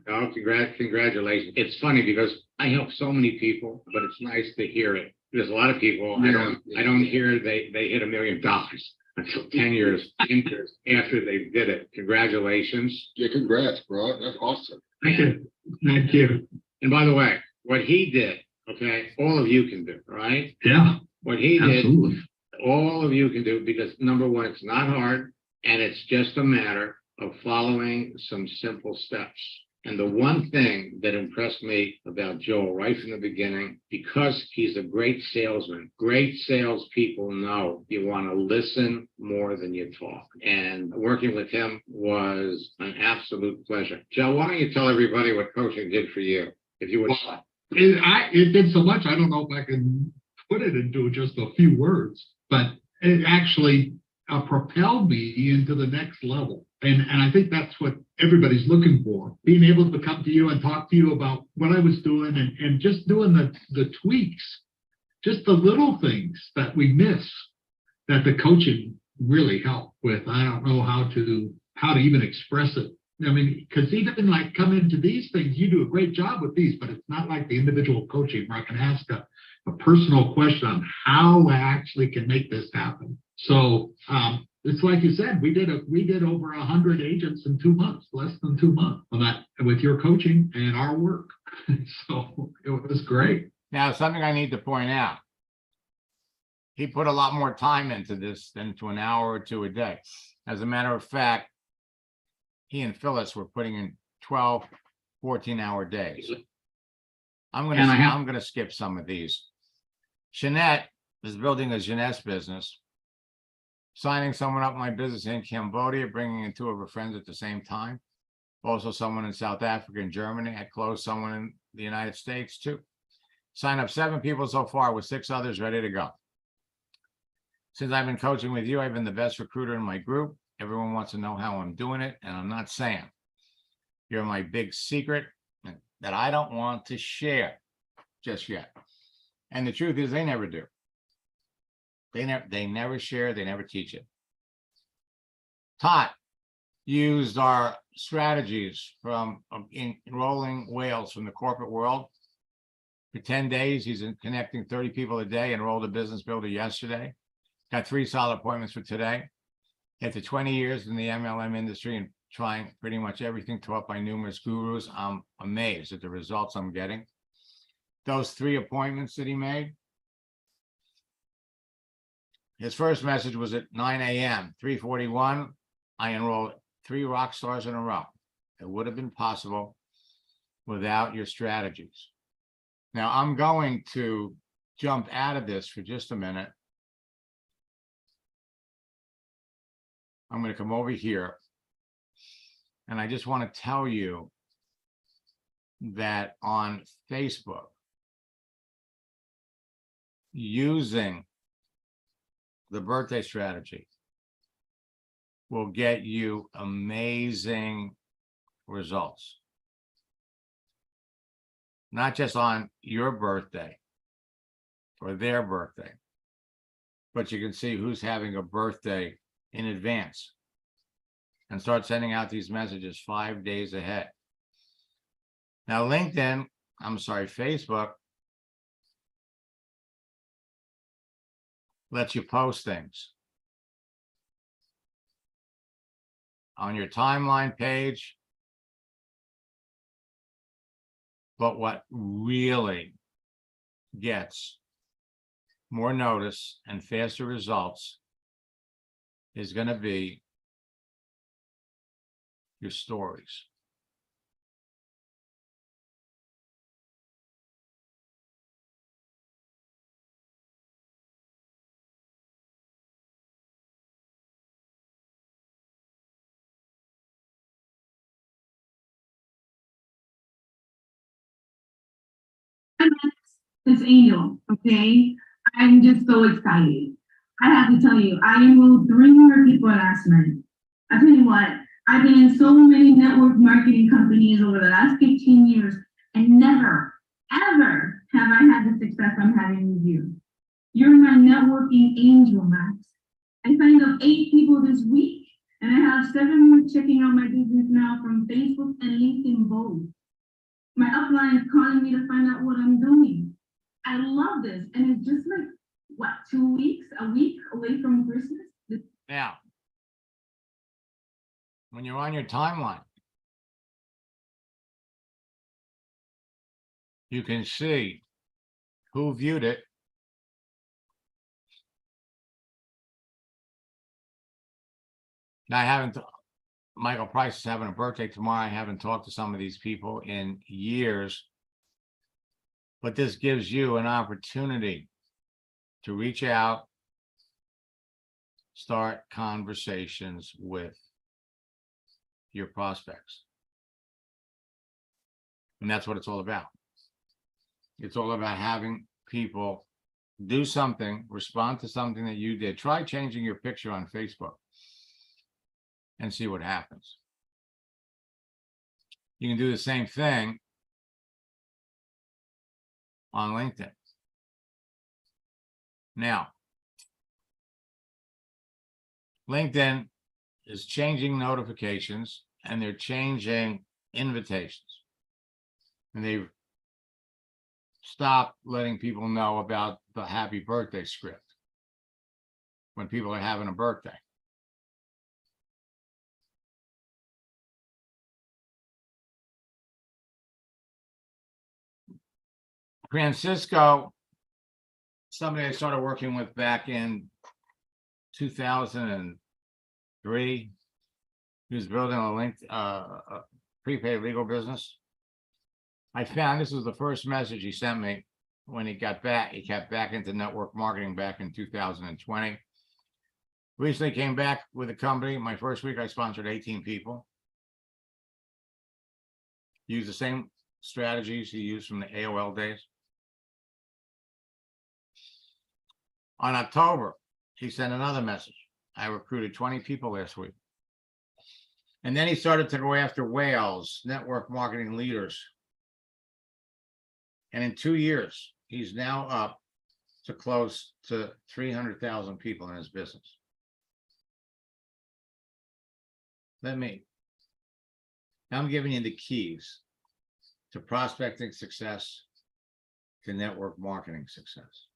Oh, congratulations. It's funny because I help so many people, but it's nice to hear it. There's a lot of people I don't hear they hit $1 million until 10 years after they did it. Congratulations. Yeah, congrats, bro. That's awesome. Thank you. Thank you. And by the way, what he did, okay, all of you can do, right? Yeah, What he did, absolutely. all of you can do because number one, it's not hard and it's just a matter of following some simple steps. And the one thing that impressed me about Joel right from the beginning, because he's a great salesman, great salespeople know you want to listen more than you talk. And working with him was an absolute pleasure. Joe, why don't you tell everybody what coaching did for you, if you would. Well, it did so much, I don't know if I can put it into just a few words, but it actually propelled me into the next level. And I think that's what everybody's looking for, being able to come to you and talk to you about what I was doing and just doing the tweaks, just the little things that we miss that the coaching really helped with. I don't know how to even express it. I mean, because even like come into these things, you do a great job with these, but it's not like the individual coaching where I can ask a personal question on how I actually can make this happen. So it's like you said, we did over 100 agents in 2 months, less than 2 months on that with your coaching and our work. So it was great. Now, something I need to point out. He put a lot more time into this than to an hour or two a day. As a matter of fact, he and Phyllis were putting in 12, 14-hour days. I'm gonna skip some of these. Jeanette is building a Jeunesse business, signing someone up in my business in Cambodia, bringing in 2 of her friends at the same time. Also someone in South Africa and Germany. I closed someone in the United States too. Signed up 7 people so far with 6 others ready to go. Since I've been coaching with you, I've been the best recruiter in my group. Everyone wants to know how I'm doing it, and I'm not saying. You're my big secret that I don't want to share just yet. And the truth is they never do. They never share, they never teach it. Todd used our strategies from enrolling whales from the corporate world. For 10 days, he's connecting 30 people a day, enrolled a business builder yesterday. Got 3 solid appointments for today. After 20 years in the MLM industry and trying pretty much everything taught by numerous gurus, I'm amazed at the results I'm getting. Those 3 appointments that he made, his first message was at 9 a.m., 3:41. I enrolled 3 rock stars in a row. It would have been possible without your strategies. Now, I'm going to jump out of this for just a minute. I'm going to come over here. And I just want to tell you that on Facebook, using the birthday strategy will get you amazing results. Not just on your birthday or their birthday, but you can see who's having a birthday in advance and start sending out these messages 5 days ahead. Now, Facebook lets you post things on your timeline page. But what really gets more notice and faster results is going to be your stories. It's Angel, okay? I'm just so excited. I have to tell you, I enrolled 3 more people last night. I tell you what, I've been in so many network marketing companies over the last 15 years, and never, ever have I had the success I'm having with you. You're my networking angel, Max. I signed up 8 people this week, and I have 7 more checking out my business now from Facebook and LinkedIn both. My upline is calling me to find out what I'm doing. I love this, and it's just like, what, 2 weeks, a week away from Christmas? Now, when you're on your timeline, you can see who viewed it. Now, Michael Price is having a birthday tomorrow. I haven't talked to some of these people in years, but this gives you an opportunity to reach out, start conversations with your prospects. And that's what it's all about. It's all about having people do something, respond to something that you did. Try changing your picture on Facebook and see what happens. You can do the same thing on LinkedIn. Now, LinkedIn is changing notifications and they're changing invitations. And they've stopped letting people know about the happy birthday script when people are having a birthday. Francisco, somebody I started working with back in 2003. He was building a prepaid legal business. I found this was the first message he sent me when he got back. He got back into network marketing back in 2020. Recently came back with a company. My first week, I sponsored 18 people. Used the same strategies he used from the AOL days. On October, he sent another message. I recruited 20 people last week. And then he started to go after whales, network marketing leaders. And in 2 years, he's now up to close to 300,000 people in his business. I'm giving you the keys to prospecting success, to network marketing success.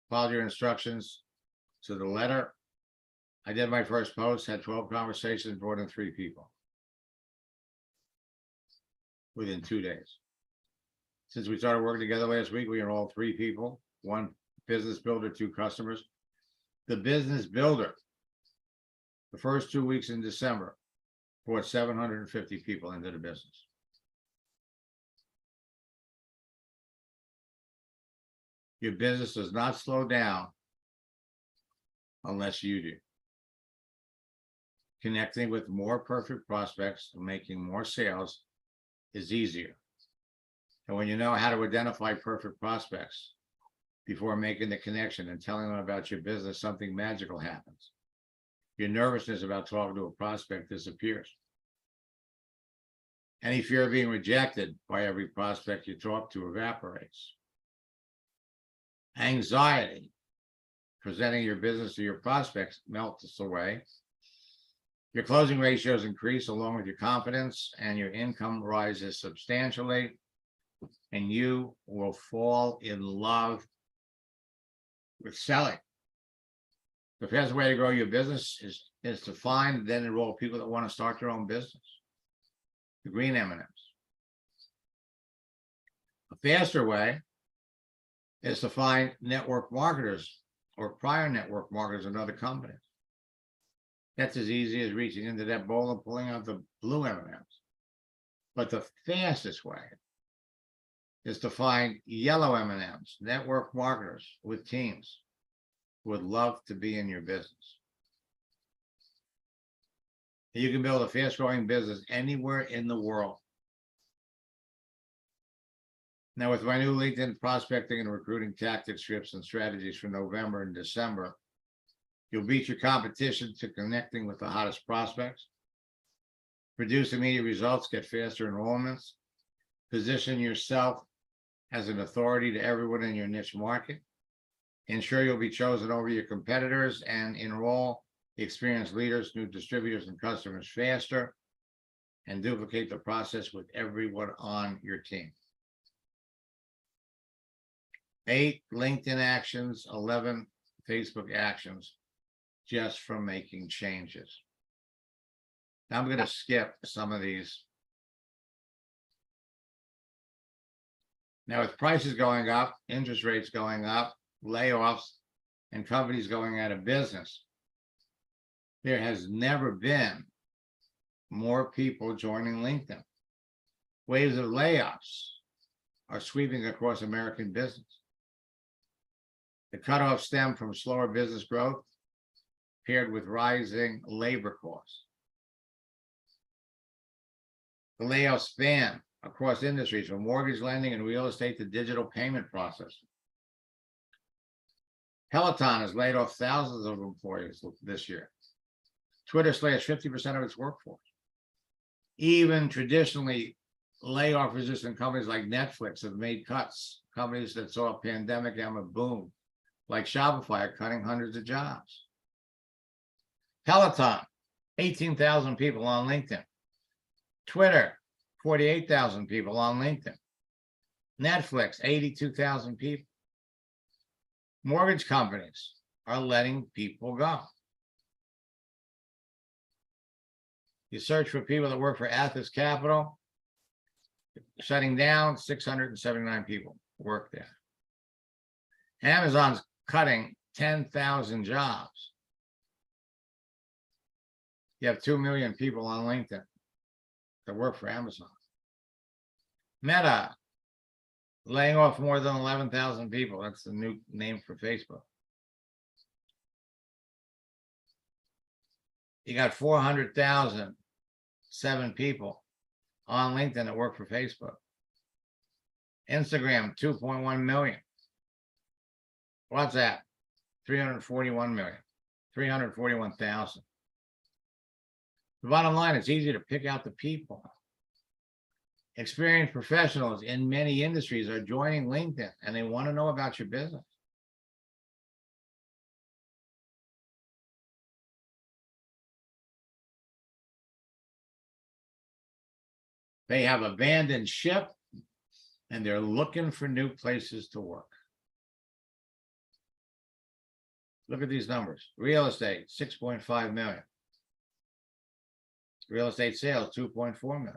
Followed your instructions to the letter. I did my first post, had 12 conversations, brought in 3 people within 2 days. Since we started working together last week, we enrolled 3 people, 1 business builder, 2 customers. The business builder, the first 2 weeks in December, brought 750 people into the business. Your business does not slow down unless you do. Connecting with more perfect prospects and making more sales is easier. And when you know how to identify perfect prospects before making the connection and telling them about your business, something magical happens. Your nervousness about talking to a prospect disappears. Any fear of being rejected by every prospect you talk to evaporates. Anxiety presenting your business to your prospects melts away. Your closing ratios increase along with your confidence, and your income rises substantially, and you will fall in love with selling. The best way to grow your business is to find, then enroll people that want to start their own business. The green M&Ms. A faster way is to find network marketers or prior network marketers in other companies. That's as easy as reaching into that bowl and pulling out the blue M&Ms. But the fastest way is to find yellow M&Ms, network marketers with teams who would love to be in your business. You can build a fast-growing business anywhere in the world. Now, with my new LinkedIn prospecting and recruiting tactics, scripts, and strategies for November and December, you'll beat your competition to connecting with the hottest prospects, produce immediate results, get faster enrollments, position yourself as an authority to everyone in your niche market, ensure you'll be chosen over your competitors, and enroll experienced leaders, new distributors, and customers faster, and duplicate the process with everyone on your team. 8 LinkedIn actions, 11 Facebook actions, just from making changes. Now I'm going to skip some of these. Now, with prices going up, interest rates going up, layoffs, and companies going out of business, there has never been more people joining LinkedIn. Waves of layoffs are sweeping across American business. The cutoff stemmed from slower business growth paired with rising labor costs. The layoffs span across industries from mortgage lending and real estate to digital payment processing. Peloton has laid off thousands of employees this year. Twitter slashed 50% of its workforce. Even traditionally layoff-resistant companies like Netflix have made cuts. Companies that saw a pandemic and a boom, like Shopify, are cutting hundreds of jobs. Peloton, 18,000 people on LinkedIn. Twitter, 48,000 people on LinkedIn. Netflix, 82,000 people. Mortgage companies are letting people go. You search for people that work for Athos Capital, shutting down, 679 people work there. Amazon's cutting 10,000 jobs. You have 2 million people on LinkedIn that work for Amazon. Meta, laying off more than 11,000 people. That's the new name for Facebook. You got 400,007 people on LinkedIn that work for Facebook. Instagram, 2.1 million. WhatsApp, 341 million, 341,000. The bottom line, it's easy to pick out the people. Experienced professionals in many industries are joining LinkedIn, and they want to know about your business. They have abandoned ship and they're looking for new places to work. Look at these numbers. Real estate, 6.5 million. Real estate sales, 2.4 million.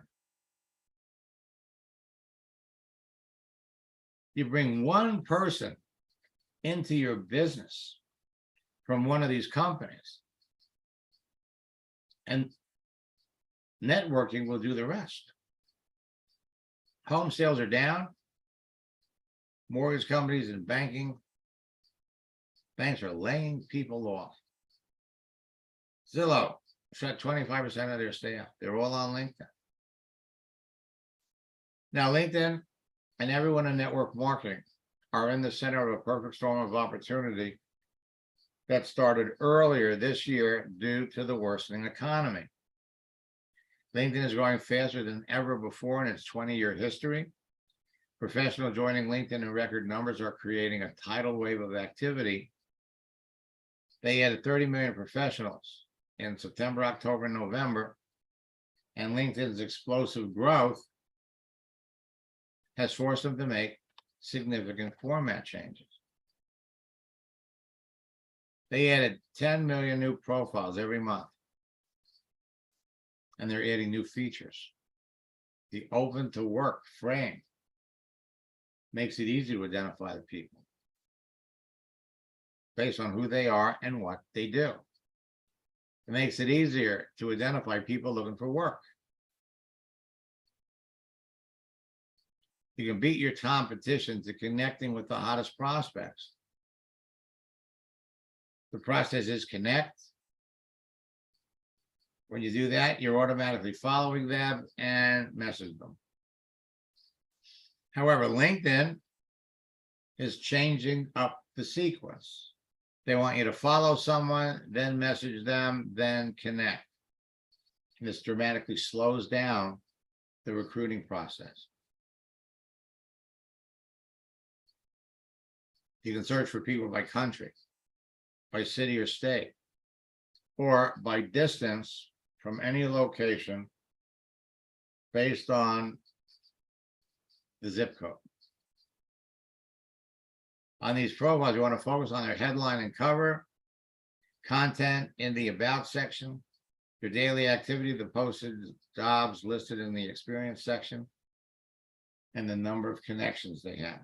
You bring one person into your business from one of these companies, and networking will do the rest. Home sales are down. Mortgage companies and banks are laying people off. Zillow shut 25% of their staff. They're all on LinkedIn. Now, LinkedIn and everyone in network marketing are in the center of a perfect storm of opportunity that started earlier this year due to the worsening economy. LinkedIn is growing faster than ever before in its 20-year history. Professionals joining LinkedIn in record numbers are creating a tidal wave of activity. They added 30 million professionals in September, October, and November, and LinkedIn's explosive growth has forced them to make significant format changes. They added 10 million new profiles every month, and they're adding new features. The open to work frame makes it easy to identify the people based on who they are and what they do. It makes it easier to identify people looking for work. You can beat your competition to connecting with the hottest prospects. The process is connect. When you do that, you're automatically following them and message them. However, LinkedIn is changing up the sequence. They want you to follow someone, then message them, then connect. And this dramatically slows down the recruiting process. You can search for people by country, by city or state, or by distance from any location based on the zip code. On these profiles, you want to focus on their headline and cover, content in the about section, their daily activity, the posted jobs listed in the experience section, and the number of connections they have.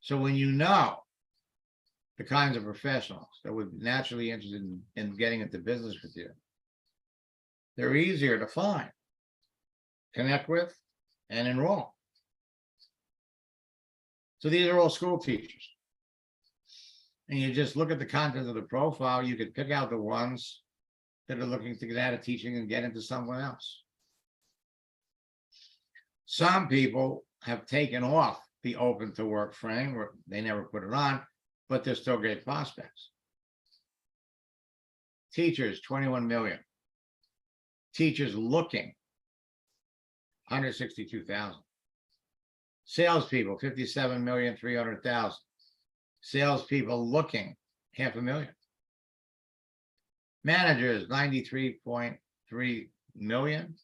So when you know the kinds of professionals that would naturally be interested in getting into business with you, they're easier to find, connect with, and enroll. So these are all school teachers. And you just look at the content of the profile, you could pick out the ones that are looking to get out of teaching and get into somewhere else. Some people have taken off the open to work frame, where they never put it on, but they're still great prospects. Teachers, 21 million. Teachers looking, 162,000. Salespeople, 57,300,000. Salespeople looking, 500,000. Managers, 93.3 million.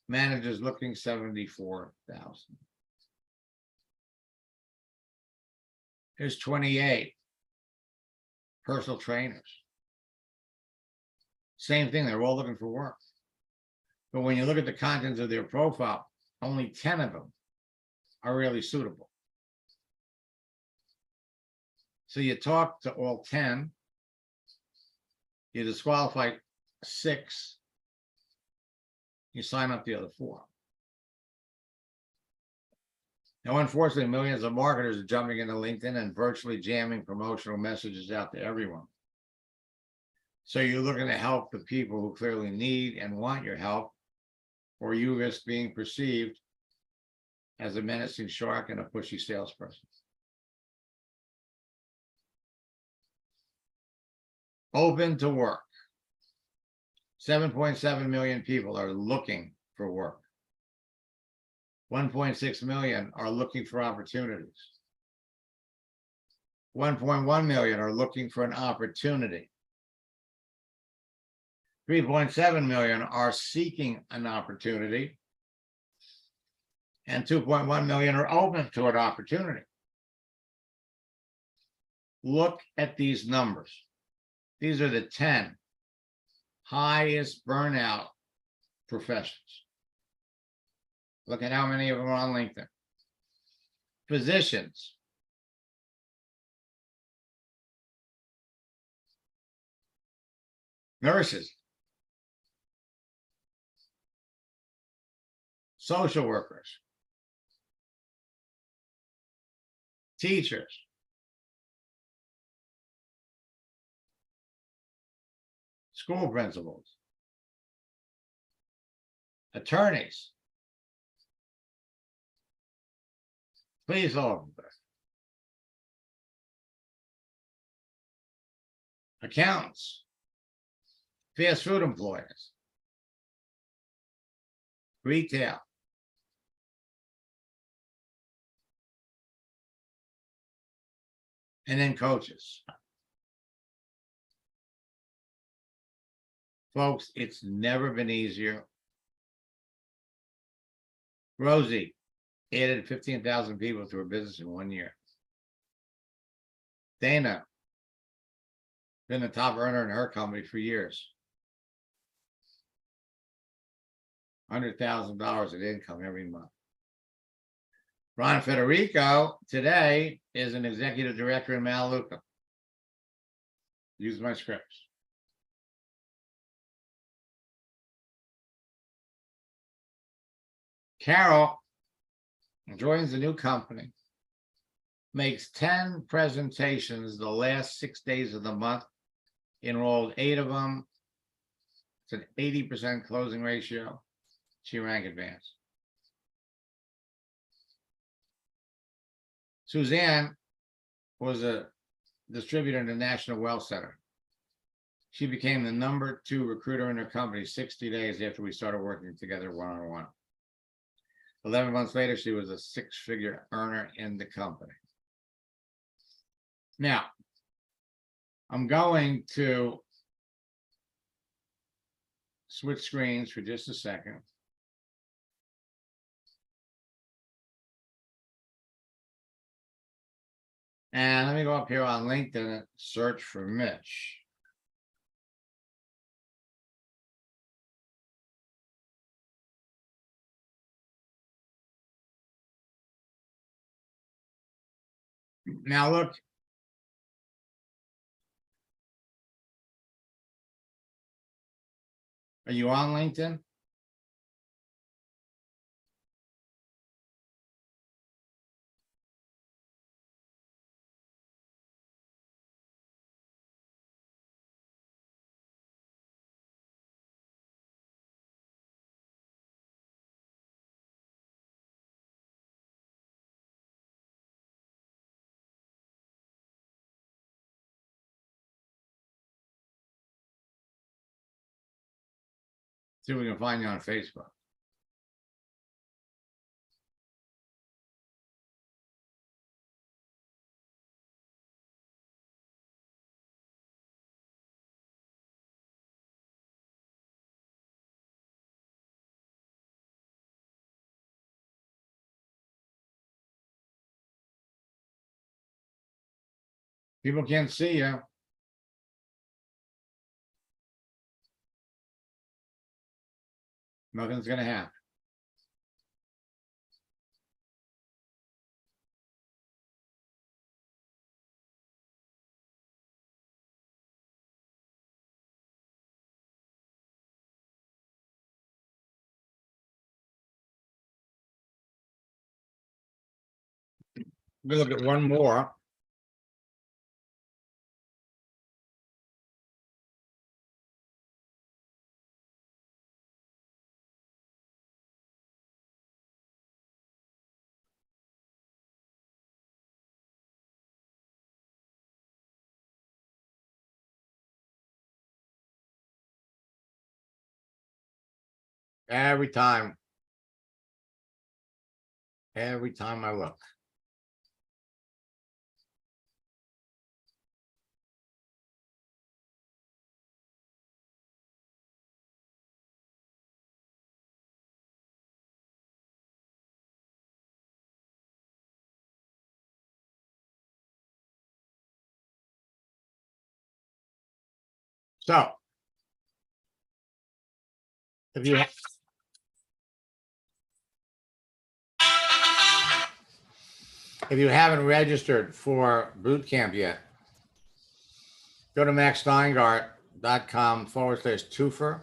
Managers looking, 74,000. Here's 28 personal trainers. Same thing, they're all looking for work. But when you look at the contents of their profile, only 10 of them are really suitable. So you talk to all 10, you disqualify 6, you sign up the other 4. Now, unfortunately, millions of marketers are jumping into LinkedIn and virtually jamming promotional messages out to everyone. So you're looking to help the people who clearly need and want your help, or you risk being perceived as a menacing shark and a pushy salesperson. Open to work. 7.7 million people are looking for work. 1.6 million are looking for opportunities. 1.1 million are looking for an opportunity. 3.7 million are seeking an opportunity. And 2.1 million are open to an opportunity. Look at these numbers. These are the 10 highest burnout professions. Look at how many of them are on LinkedIn. Physicians. Nurses. Social workers. Teachers. School principals. Attorneys. Police officers. Accountants. Fast food employees. Retail. And then coaches. Folks, it's never been easier. Rosie added 15,000 people to her business in 1 year. Dana, been the top earner in her company for years. $100,000 in income every month. Ron Federico today is an executive director in Melaleuca. Use my scripts. Carol joins a new company, makes 10 presentations the last 6 days of the month, enrolled 8 of them. It's an 80% closing ratio. She rank advanced. Suzanne was a distributor in the National Wealth Center. She became the #2 recruiter in her company 60 days after we started working together one-on-one. 11 months later, she was a 6-figure earner in the company. Now, I'm going to switch screens for just a second. And let me go up here on LinkedIn and search for Mitch. Now look. Are you on LinkedIn? See if we can find you on Facebook. People can't see you. Nothing's gonna happen. We look at one more. Every time I look. So. If you. If you haven't registered for boot camp yet, go to maxsteingart.com/twofer.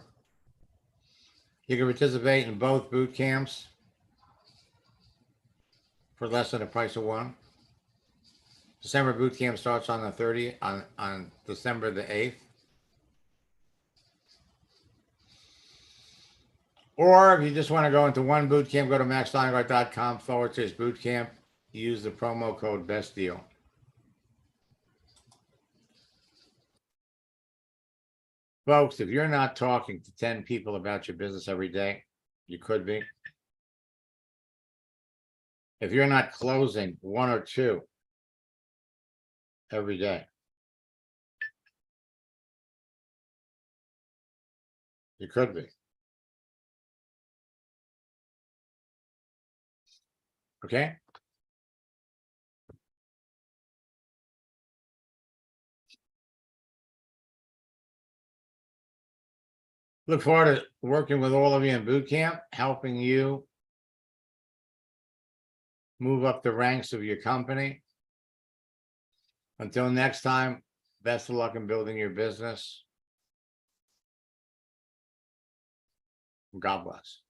You can participate in both boot camps for less than the price of one. December boot camp starts on the 30th, on December the 8th. Or if you just want to go into one boot camp, go to maxsteingart.com/boot camp. Use the promo code best deal. Folks, if you're not talking to 10 people about your business every day, you could be. If you're not closing one or two every day, you could be. Okay? Look forward to working with all of you in boot camp, helping you move up the ranks of your company. Until next time, best of luck in building your business. God bless.